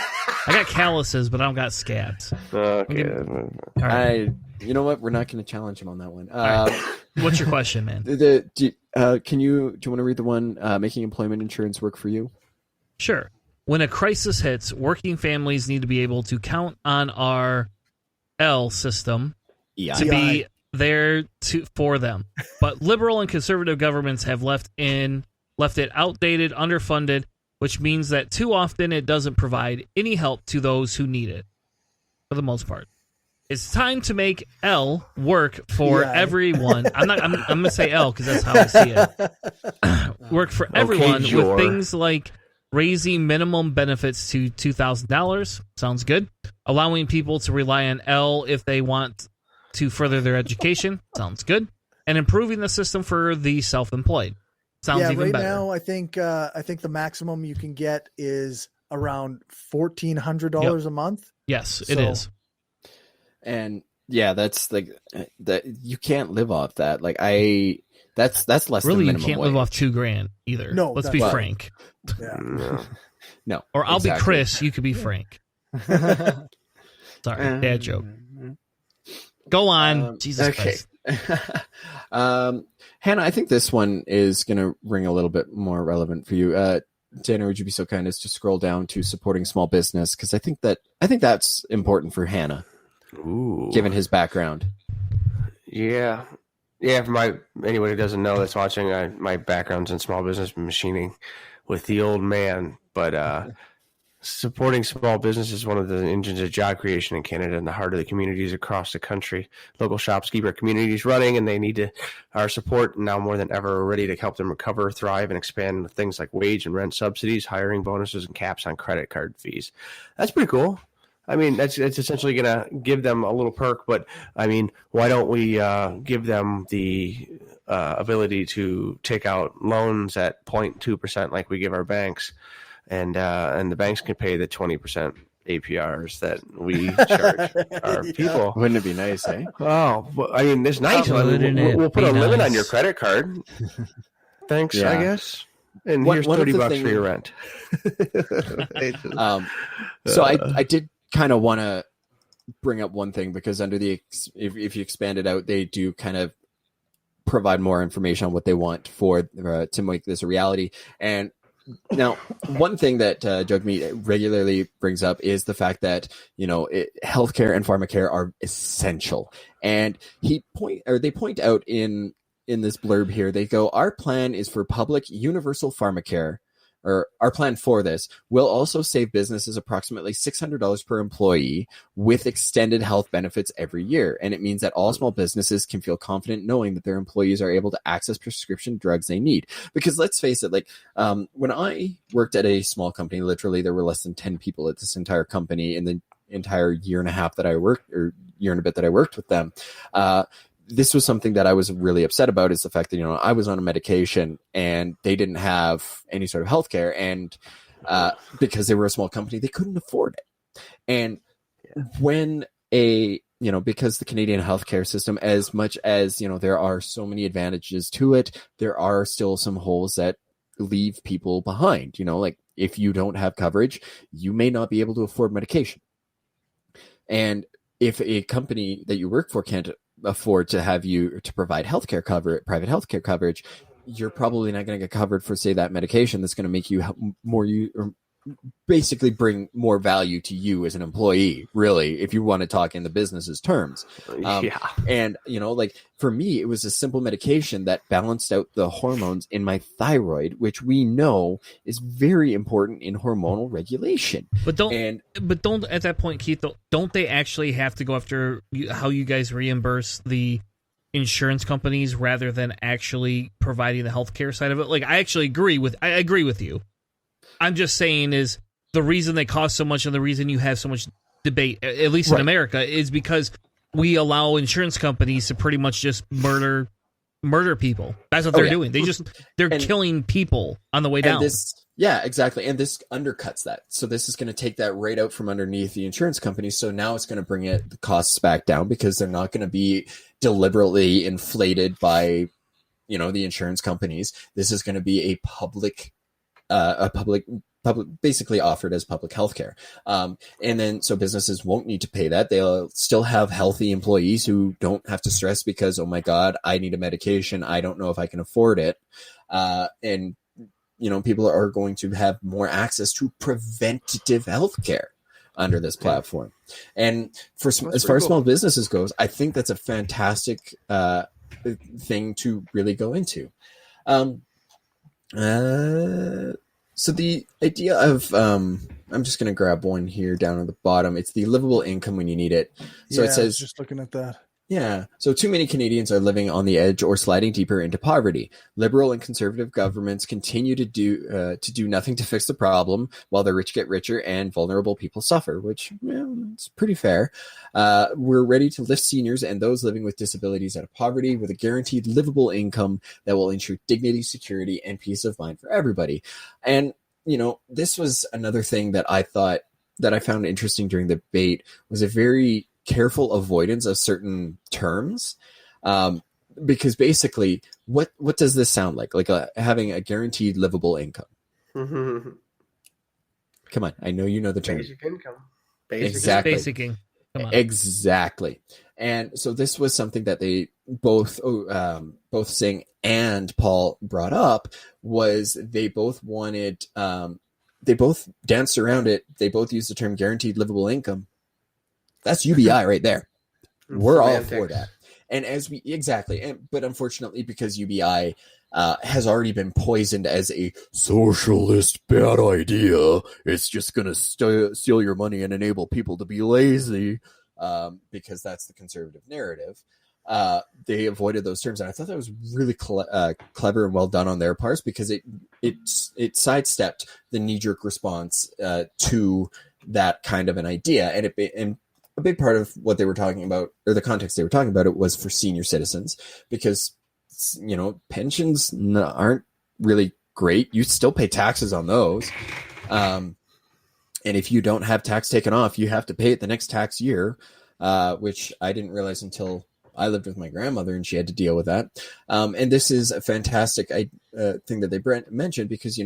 I got calluses, but I don't got scabs. Okay. All right. You know what? We're not going to challenge him on that one. What's your question, man? Do you want to read the one, making employment insurance work for you? Sure. When a crisis hits, working families need to be able to count on our L system to be there for them. But liberal and conservative governments have left it outdated, underfunded, which means that too often it doesn't provide any help to those who need it, for the most part. It's time to make L work for everyone. I'm going to say L because that's how I see it. Work for everyone with things like raising minimum benefits to $2,000. Sounds good. Allowing people to rely on L if they want to further their education. Sounds good. And improving the system for the self-employed. Sounds even better. Right now, I think the maximum you can get is around $1,400 a month. Yes, it is. And yeah, that's like that. You can't live off that. Like that's less really, than minimum you can't wage. live off $2,000 either. No, let's be frank. Yeah. No, or I'll exactly. be Chris. You could be Frank. Sorry, bad joke. Go on, Jesus Christ. Hannah, I think this one is going to ring a little bit more relevant for you. Tanner, would you be so kind as to scroll down to supporting small business? Because I think that's important for Hannah, given his background. Yeah. For anyone who doesn't know that's watching, my background's in small business machining with the old man, but supporting small business is one of the engines of job creation in Canada in the heart of the communities across the country. Local shops keep our communities running, and they need our support now more than ever. We're ready to help them recover, thrive, and expand with things like wage and rent subsidies, hiring bonuses, and caps on credit card fees. That's pretty cool. I mean, it's essentially going to give them a little perk, but I mean, why don't we give them the ability to take out loans at 0.2% like we give our banks? And the banks can pay the 20% APRs that we charge our people. Wouldn't it be nice, eh? Oh, well, I mean, it's nice. We'll put a limit on your credit card. Thanks, I guess. And here's $30 for your rent. So I did kind of want to bring up one thing, because under if you expand it out, they do kind of provide more information on what they want for to make this a reality. And now, one thing that Jugmeat regularly brings up is the fact that, you know, healthcare and pharmacare are essential. And they point out in this blurb here, they go, our plan is for public universal pharmacare, or our plan for this will also save businesses approximately $600 per employee with extended health benefits every year. And it means that all small businesses can feel confident knowing that their employees are able to access prescription drugs they need. Because let's face it, like when I worked at a small company, literally there were less than 10 people at this entire company in the entire year and a half that I worked, or year and a bit that I worked with them. This was something that I was really upset about, is the fact that, you know, I was on a medication and they didn't have any sort of healthcare, and because they were a small company, they couldn't afford it. And when because the Canadian healthcare system, as much as, you know, there are so many advantages to it, there are still some holes that leave people behind. You know, like if you don't have coverage, you may not be able to afford medication. And if a company that you work for can't afford to have you to provide healthcare private healthcare coverage, you're probably not going to get covered for, say, that medication that's going to make you basically bring more value to you as an employee, really, if you want to talk in the business's terms. And, like for me, it was a simple medication that balanced out the hormones in my thyroid, which we know is very important in hormonal regulation. But don't at that point, Keith, don't they actually have to go after how you guys reimburse the insurance companies rather than actually providing the healthcare side of it? Like, I agree with you. I'm just saying is the reason they cost so much and the reason you have so much debate, at least in America, is because we allow insurance companies to pretty much just murder people. That's what they're doing. They're killing people on the way down. Exactly. And this undercuts that. So this is going to take that right out from underneath the insurance companies. So now it's going to bring the costs back down because they're not going to be deliberately inflated by, the insurance companies. This is going to be a public, basically offered as public healthcare. And then so businesses won't need to pay that. They'll still have healthy employees who don't have to stress because, oh my God, I need a medication. I don't know if I can afford it. And people are going to have more access to preventative healthcare under this platform. And as far as small businesses goes, I think that's a fantastic thing to really go into. So the idea of, I'm just going to grab one here down at the bottom. It's the livable income when you need it. So it says, I was just looking at that. Yeah. So too many Canadians are living on the edge or sliding deeper into poverty. Liberal and conservative governments continue to do nothing to fix the problem while the rich get richer and vulnerable people suffer, which it's pretty fair. We're ready to lift seniors and those living with disabilities out of poverty with a guaranteed livable income that will ensure dignity, security, and peace of mind for everybody. And, this was another thing that I found interesting during the debate was a very careful avoidance of certain terms, because basically what does this sound like having a guaranteed livable income? Come on, I know you know the term. Basic income. Exactly. Basic income. Come on. Exactly. And so this was something that they both Singh and Paul brought up, was they both wanted they both danced around it. They both used the term guaranteed livable income. That's UBI right there. We're all for that. And but unfortunately, because UBI has already been poisoned as a socialist bad idea, it's just going to steal your money and enable people to be lazy, because that's the conservative narrative. They avoided those terms, and I thought that was really clever and well done on their parts, because it sidestepped the knee-jerk response to that kind of an idea, and a big part of what they were talking about, or the context they were talking about, it was for senior citizens, because pensions aren't really great. You still pay taxes on those, and if you don't have tax taken off, you have to pay it the next tax year, which I didn't realize until I lived with my grandmother and she had to deal with that. And this is a fantastic thing that they mentioned, because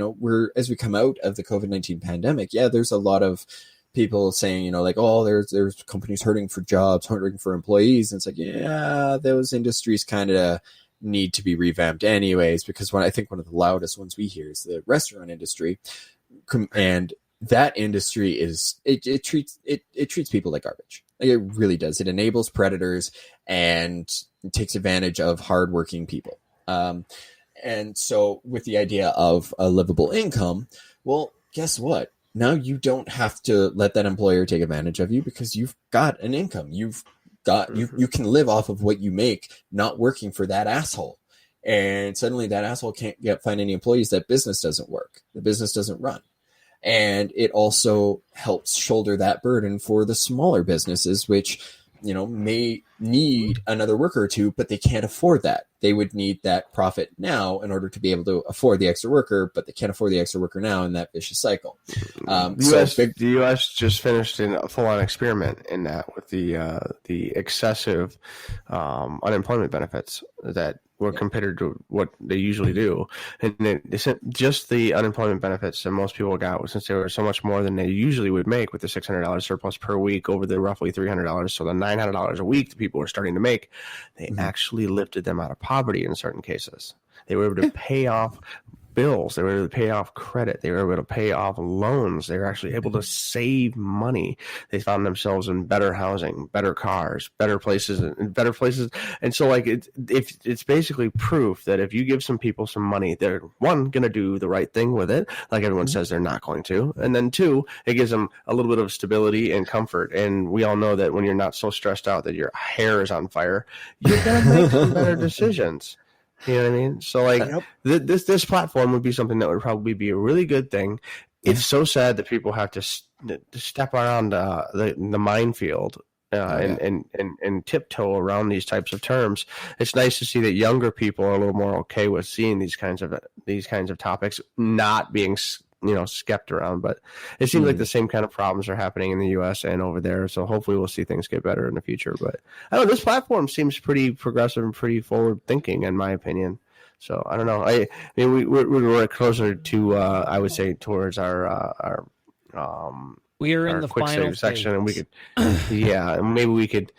as we come out of the COVID-19 pandemic, there's a lot of people saying, there's companies hurting for jobs, hurting for employees. And it's like, those industries kind of need to be revamped anyways, because I think one of the loudest ones we hear is the restaurant industry. And that industry it treats people like garbage. It really does. It enables predators and takes advantage of hardworking people. And so with the idea of a livable income, well, guess what? Now you don't have to let that employer take advantage of you, because you've got an income. You've got you can live off of what you make, not working for that asshole. And suddenly that asshole can't find any employees. That business doesn't work. The business doesn't run. And it also helps shoulder that burden for the smaller businesses, which may need another worker or two, but they can't afford that. They would need that profit now in order to be able to afford the extra worker, but they can't afford the extra worker now in that vicious cycle. The U.S. just finished a full-on experiment in that with the excessive unemployment benefits that were compared to what they usually do. And they sent just the unemployment benefits that most people got, since they were so much more than they usually would make with the $600 surplus per week over the roughly $300. So the $900 a week that people were starting to make, they actually lifted them out of poverty in certain cases. They were able to pay off bills. They were able to pay off credit. They were able to pay off loans. They were actually able to save money. They found themselves in better housing, better cars, better places. And so, like, it's basically proof that if you give some people some money, they're, one, going to do the right thing with it, like everyone says they're not going to. And then two, it gives them a little bit of stability and comfort. And we all know that when you're not so stressed out that your hair is on fire, you're going to make some better decisions. You know what I mean? So, like, this platform would be something that would probably be a really good thing. It's so sad that people have to step around the minefield and tiptoe around these types of terms. It's nice to see that younger people are a little more okay with seeing these kinds of topics not being skept around, but it seems like the same kind of problems are happening in the US and over there. So hopefully we'll see things get better in the future. But I don't know, this platform seems pretty progressive and pretty forward thinking, in my opinion. So I don't know. I mean, we're closer to I would say towards our we are in the quick final save section, and we could and maybe we could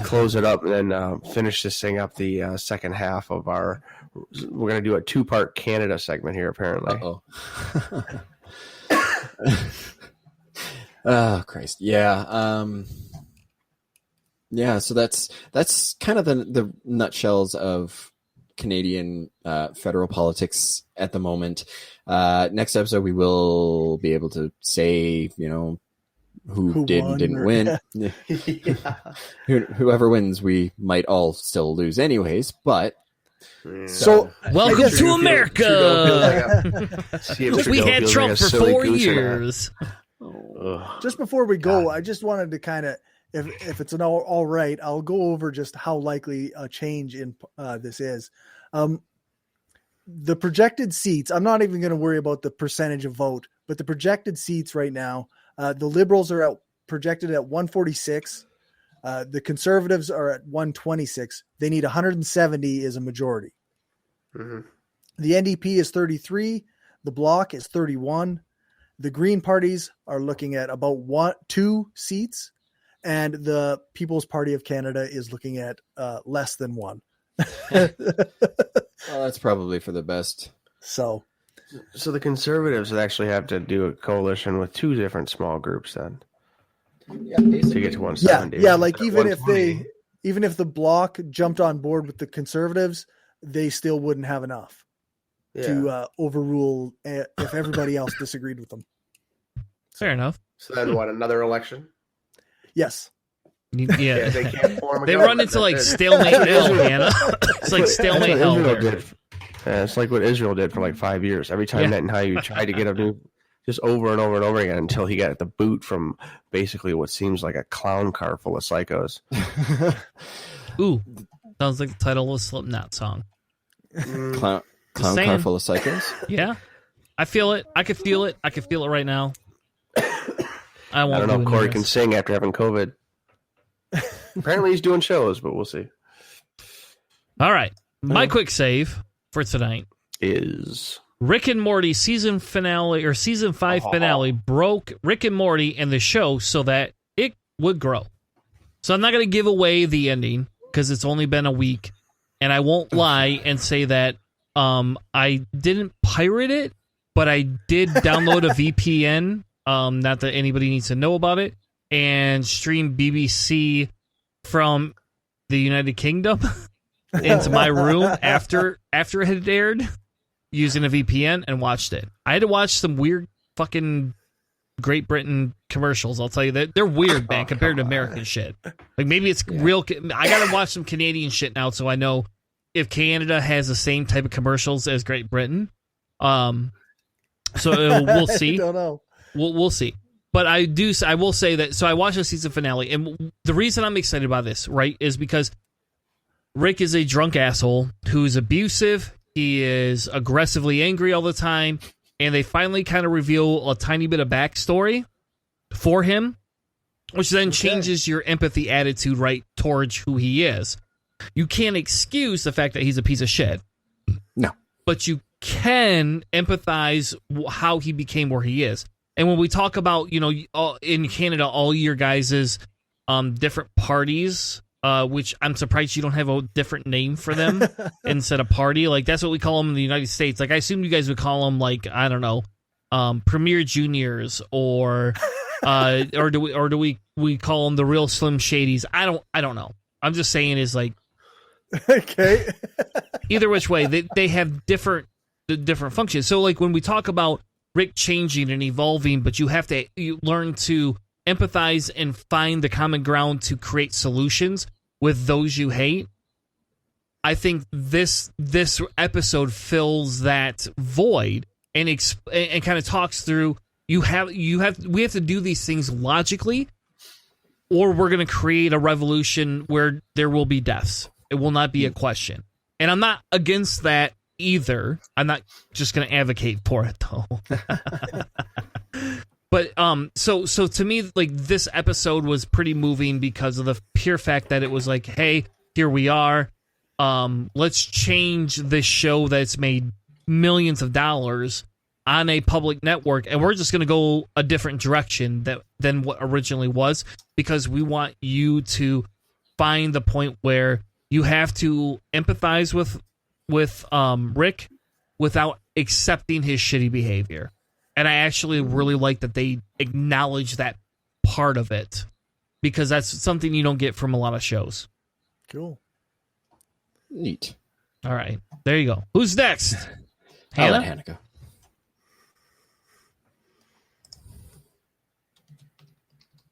close it up and then finish this thing up the second half of our. We're going to do a 2-part Canada segment here, apparently. Oh Christ, yeah. So that's kind of the nutshells of Canadian federal politics at the moment. Next episode, we will be able to say, who did and didn't win. Whoever wins, we might all still lose anyways, but. So welcome to America. We had Trump for 4 years. Just before we go, I just wanted to kind of, if it's all right, I'll go over just how likely a change in this is. The projected seats, I'm not even going to worry about the percentage of vote, but the projected seats right now, the Liberals are projected at 146. The Conservatives are at 126. They need 170 as a majority. Mm-hmm. The NDP is 33. The Bloc is 31. The Green parties are looking at about 2 seats. And the People's Party of Canada is looking at less than 1. Well, that's probably for the best. So the Conservatives would actually have to do a coalition with 2 different small groups then. To get to 170. Yeah, like even if the Bloc jumped on board with the Conservatives, they still wouldn't have enough to overrule if everybody else disagreed with them. Fair enough. So then what, another election? Yes. Yeah. They can't form a They government. run into like stalemate hell, Hannah. It's like stalemate hell. It's like what Israel did for like 5 years. Every time Netanyahu tried to get a new, just over and over and over again until he got the boot from basically what seems like a clown car full of psychos. Ooh, sounds like the title of a Slipknot song. Clown car full of psychos? Yeah. I feel it. I could feel it. I could feel it right now. I don't know if Cory can sing after having COVID. Apparently he's doing shows, but we'll see. All right. My quick save for tonight is Rick and Morty season finale or season 5 finale broke Rick and Morty and the show so that it would grow. So I'm not going to give away the ending because it's only been a week, and I won't lie and say that I didn't pirate it, but I did download a VPN. Not that anybody needs to know about it, and stream BBC from the United Kingdom into my room after it had aired using a VPN and watched it. I had to watch some weird fucking Great Britain commercials. I'll tell you that they're weird, man, compared to American shit. Like maybe it's real. I gotta watch some Canadian shit now so I know if Canada has the same type of commercials as Great Britain. So we'll see. I don't know. We'll see. But I will say that, so I watched the season finale, and the reason I'm excited about this, right, is because Rick is a drunk asshole who's abusive, he is aggressively angry all the time, and they finally kind of reveal a tiny bit of backstory for him, which then changes your empathy attitude right towards who he is. You can't excuse the fact that he's a piece of shit. No. But you can empathize how he became where he is. And when we talk about, in Canada, all your guys' different parties which I'm surprised you don't have a different name for them instead of party. Like, that's what we call them in the United States. Like, I assume you guys would call them, like, I don't know, Premier Juniors or do we call them the real Slim Shadys? I don't know. I'm just saying is like, okay. either which way, they have different functions. So, like, when we talk about Rick changing and evolving, but you learn to empathize and find the common ground to create solutions with those you hate. I think this episode fills that void and kind of talks through we have to do these things logically, or we're going to create a revolution where there will be deaths. It will not be a question. And I'm not against that either. I'm not just going to advocate for it though. But so to me, like, this episode was pretty moving because of the pure fact that it was like, hey, here we are. Let's change this show that's made millions of dollars on a public network, and we're just going to go a different direction than what originally was, because we want you to find the point where you have to empathize with Rick without accepting his shitty behavior. And I actually really like that they acknowledge that part of it, because that's something you don't get from a lot of shows. Cool. Neat. All right. There you go. Who's next? I'll let Hannah? Hannah go.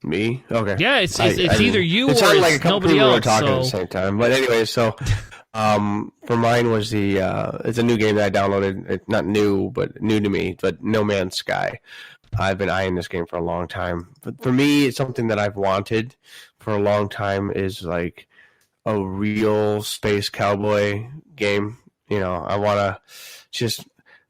Me? Okay. Yeah, it's either you or it sounded like a it's couple nobody people were else. talking at the So same time. But anyway, so for mine was it's a new game that I downloaded. It's not new, but new to me. But No Man's Sky. I've been eyeing this game for a long time. But for me, it's something that I've wanted for a long time. Is like a real space cowboy game. You know, I want to just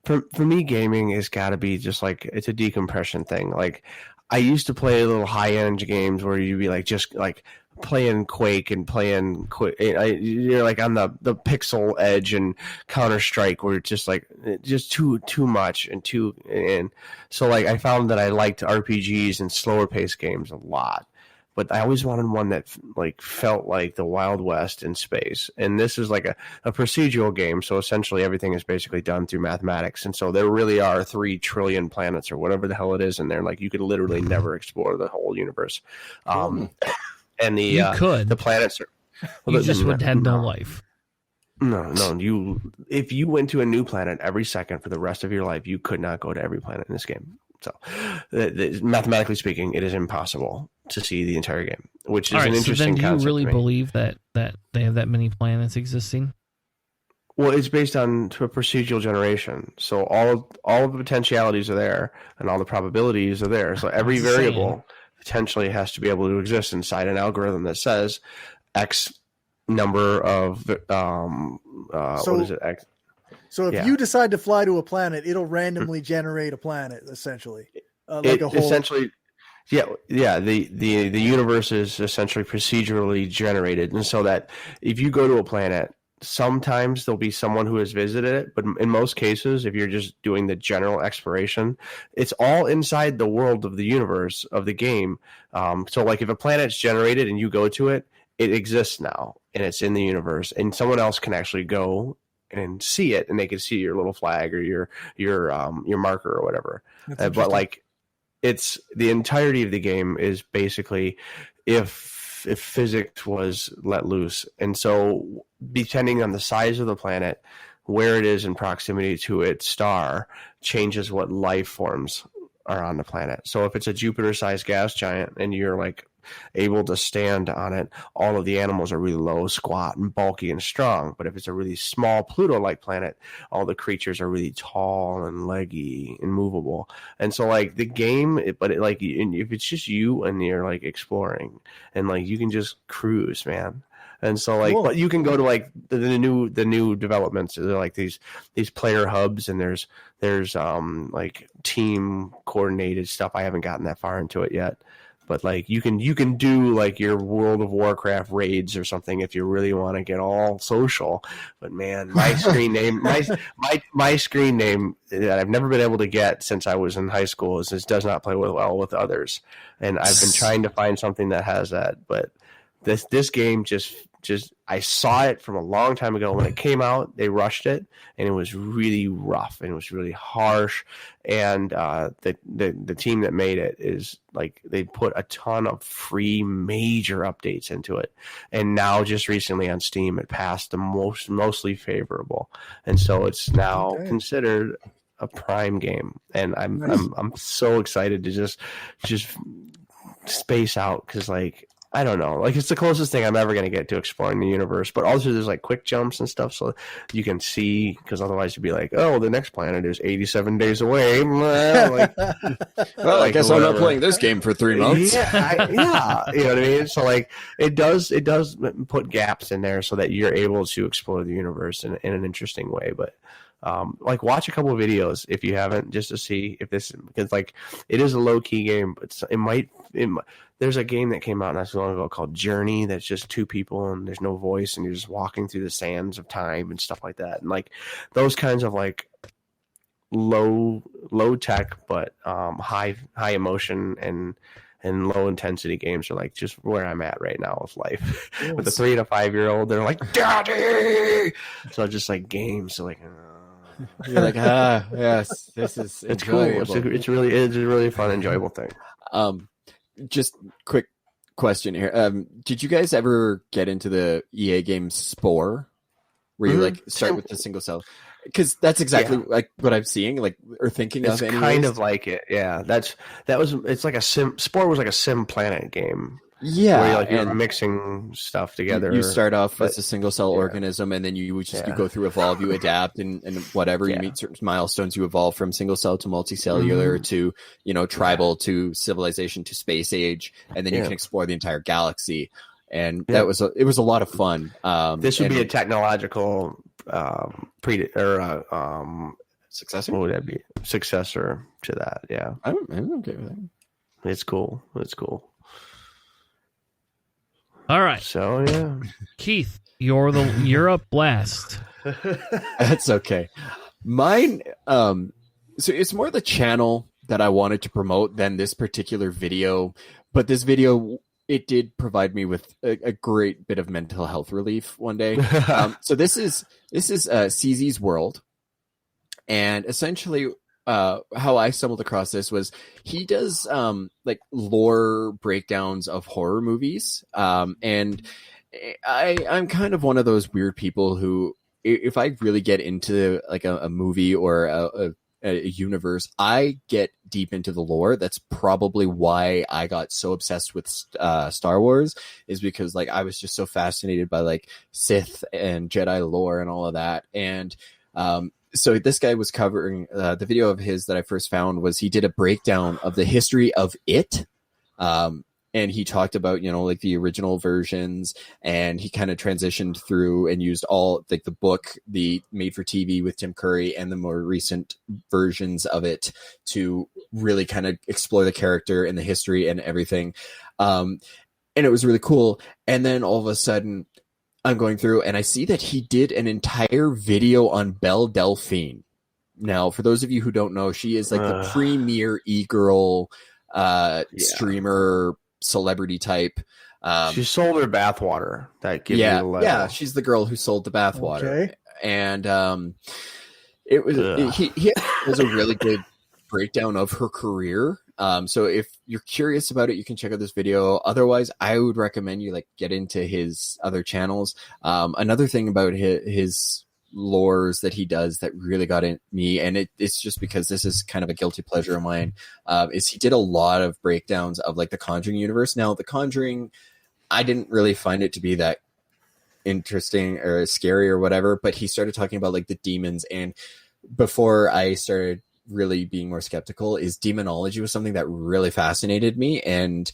for me, gaming has got to be just like, it's a decompression thing. Like, I used to play little high-end games where you'd be like, just like playing Quake and playing you're like on the pixel edge and Counter-Strike, where it's just like just too much and so like I found that I liked RPGs and slower paced games a lot, but I always wanted one that like felt like the Wild West in space. And this is like a procedural game, so essentially everything is basically done through mathematics. And so there really are 3 trillion planets or whatever the hell it is in there. Like, you could literally never explore the whole universe. And the planets are... you just would have no life. No. If you went to a new planet every second for the rest of your life, you could not go to every planet in this game. So, mathematically speaking, it is impossible to see the entire game, which is an interesting concept. So then, do you really believe that they have that many planets existing? Well, it's based on a procedural generation, so all of the potentialities are there, and all the probabilities are there. So every variable potentially has to be able to exist inside an algorithm that says X number of what is it? X. So if you decide to fly to a planet, it'll randomly generate a planet, essentially, like a whole. Essentially, yeah. The universe is essentially procedurally generated, and so that if you go to a planet, sometimes there'll be someone who has visited it, but in most cases, if you're just doing the general exploration, it's all inside the world of the universe of the game. So, like, if a planet's generated and you go to it, it exists now, and it's in the universe, and someone else can actually go and see it, and they can see your little flag or your marker or whatever. But like, it's the entirety of the game is basically if physics was let loose, and so depending on the size of the planet, where it is in proximity to its star, changes what life forms are on the planet. So if it's a Jupiter-sized gas giant and you're like able to stand on it, all of the animals are really low, squat, and bulky and strong. But if it's a really small Pluto-like planet, all the creatures are really tall and leggy and movable. And so, like, the game, if it's just you and you're like exploring, and like you can just cruise, man. And so, like, cool. But you can go to like the new developments. They're like these player hubs, and there's like team coordinated stuff. I haven't gotten that far into it yet. But like you can do like your World of Warcraft raids or something if you really want to get all social. But man, my screen name my screen name that I've never been able to get since I was in high school is this does not play well with others. And I've been trying to find something that has that, but this game just I saw it from a long time ago when it came out. They rushed it, and it was really rough and it was really harsh. And the team that made it is like they put a ton of free major updates into it, and now just recently on Steam it passed the mostly favorable, and so it's now considered a Prime game. And I'm so excited to just space out because like. I don't know. Like, it's the closest thing I'm ever going to get to exploring the universe. But also, there's like quick jumps and stuff, so you can see. Because otherwise, you'd be like, "Oh, the next planet is 87 days away." Like, well, I guess I'm not playing this game for 3 months. Yeah, you know what I mean. So, like, it does put gaps in there so that you're able to explore the universe in an interesting way. But like, watch a couple of videos if you haven't, just to see if this, because like it is a low key game, but it might. There's a game that came out not so long ago called Journey that's just two people and there's no voice and you're just walking through the sands of time and stuff like that. And like those kinds of like low tech but high emotion and low intensity games are like just where I'm at right now with life. With a 3 to 5 year old, they're like, "Daddy!" So just like games, so like. You're like, yes, this is it's enjoyable. Cool. It's a really fun, enjoyable thing. Just quick question here. Did you guys ever get into the EA game Spore, where you like start with the single cell? Because that's exactly like what I'm seeing, like or thinking it's of. It's kind of like it, yeah. It's like a sim. Spore was like a sim planet game. Yeah, where you're mixing stuff together. You start off as a single cell organism, and then you go through evolve, you adapt, and whatever you meet certain milestones, you evolve from single cell to multicellular to tribal to civilization to space age, and then you can explore the entire galaxy. And it was a lot of fun. This would be a technological successor. What would that be? Successor to that? Yeah, I'm okay with that. It's cool. All right. So yeah, Keith, you're up last. That's okay. Mine. So it's more the channel that I wanted to promote than this particular video. But this video, it did provide me with a great bit of mental health relief one day. So this is CZ's World, and essentially. How I stumbled across this was he does like lore breakdowns of horror movies, and I'm kind of one of those weird people who, if I really get into like a movie or a universe, I get deep into the lore. That's probably why I got so obsessed with Star Wars, is because like I was just so fascinated by like Sith and Jedi lore and all of that, and so this guy was covering the video of his that I first found was he did a breakdown of the history of it. And he talked about, like the original versions, and he kind of transitioned through and used all like the book, the made for TV with Tim Curry, and the more recent versions of it to really kind of explore the character and the history and everything. And it was really cool. And then all of a sudden, I'm going through and I see that he did an entire video on Belle Delphine. Now, for those of you who don't know, she is like the premier e-girl streamer celebrity type. She sold her bathwater. That gives you the level. Yeah, she's the girl who sold the bathwater. Okay. And it was he was a really good breakdown of her career. So if you're curious about it, you can check out this video. Otherwise, I would recommend you like get into his other channels. Another thing about his lores that he does that really got in me, and it's just because this is kind of a guilty pleasure of mine, is he did a lot of breakdowns of like the Conjuring universe. Now, the Conjuring, I didn't really find it to be that interesting or scary or whatever, but he started talking about like the demons, and before I started really being more skeptical, is demonology was something that really fascinated me. And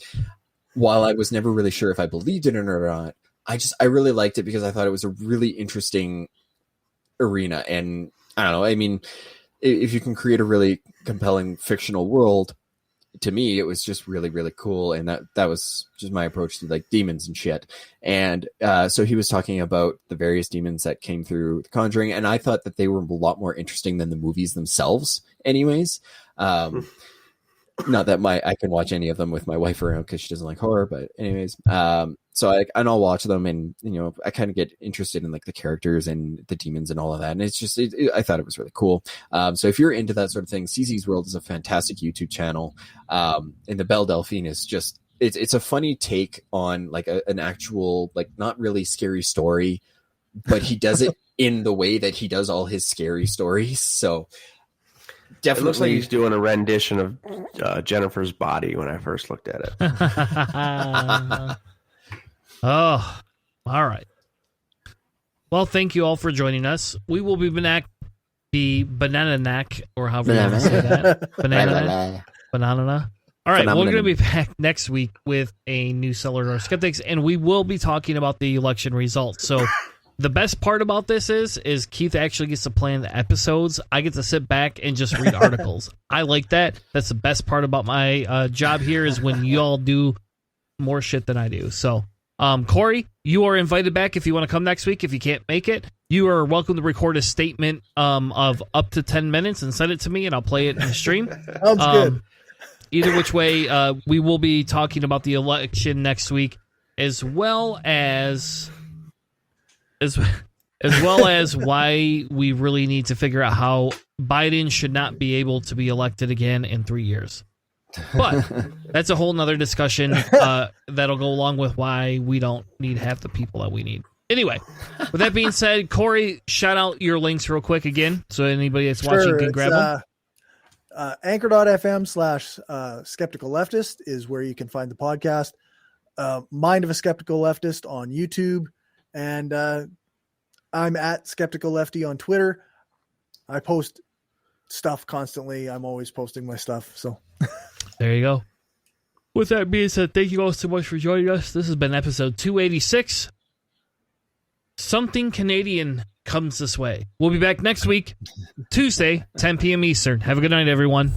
while I was never really sure if I believed in it or not, I really liked it because I thought it was a really interesting arena. And I don't know, I mean, if you can create a really compelling fictional world, to me, it was just really, really cool. And that was just my approach to like demons and shit. And so he was talking about the various demons that came through The Conjuring. And I thought that they were a lot more interesting than the movies themselves anyways. Not that I can watch any of them with my wife around because she doesn't like horror, but anyways. and I'll watch them, and I kind of get interested in like the characters and the demons and all of that, and it's just I thought it was really cool. So if you're into that sort of thing, CZ's World is a fantastic YouTube channel, and the Belle Delphine is just it's a funny take on like an actual like not really scary story, but he does it in the way that he does all his scary stories. So definitely, it looks like he's doing a rendition of Jennifer's Body when I first looked at it. Oh, all right. Well, thank you all for joining us. We will be banana knack, or however you want to say that. Banana. All right, we're going to be back next week with a new Cellar Door Skeptics, and we will be talking about the election results. So the best part about this is Keith actually gets to plan the episodes. I get to sit back and just read articles. I like that. That's the best part about my job here, is when you all do more shit than I do. So, Cory, you are invited back if you want to come next week. If you can't make it, you are welcome to record a statement of up to 10 minutes and send it to me, and I'll play it in the stream. Sounds good. Either which way, we will be talking about the election next week, as well as why we really need to figure out how Biden should not be able to be elected again in 3 years. But that's a whole nother discussion that'll go along with why we don't need half the people that we need. Anyway, with that being said, Cory, shout out your links real quick again, so anybody that's watching can grab them. Anchor.fm/Skeptical Leftist is where you can find the podcast. Mind of a Skeptical Leftist on YouTube. And I'm at Skeptical Lefty on Twitter. I post stuff constantly. I'm always posting my stuff. So there you go. With that being said, thank you all so much for joining us. This has been episode 286. Something Canadian comes this way. We'll be back next week, Tuesday, 10 p.m. Eastern. Have a good night, everyone.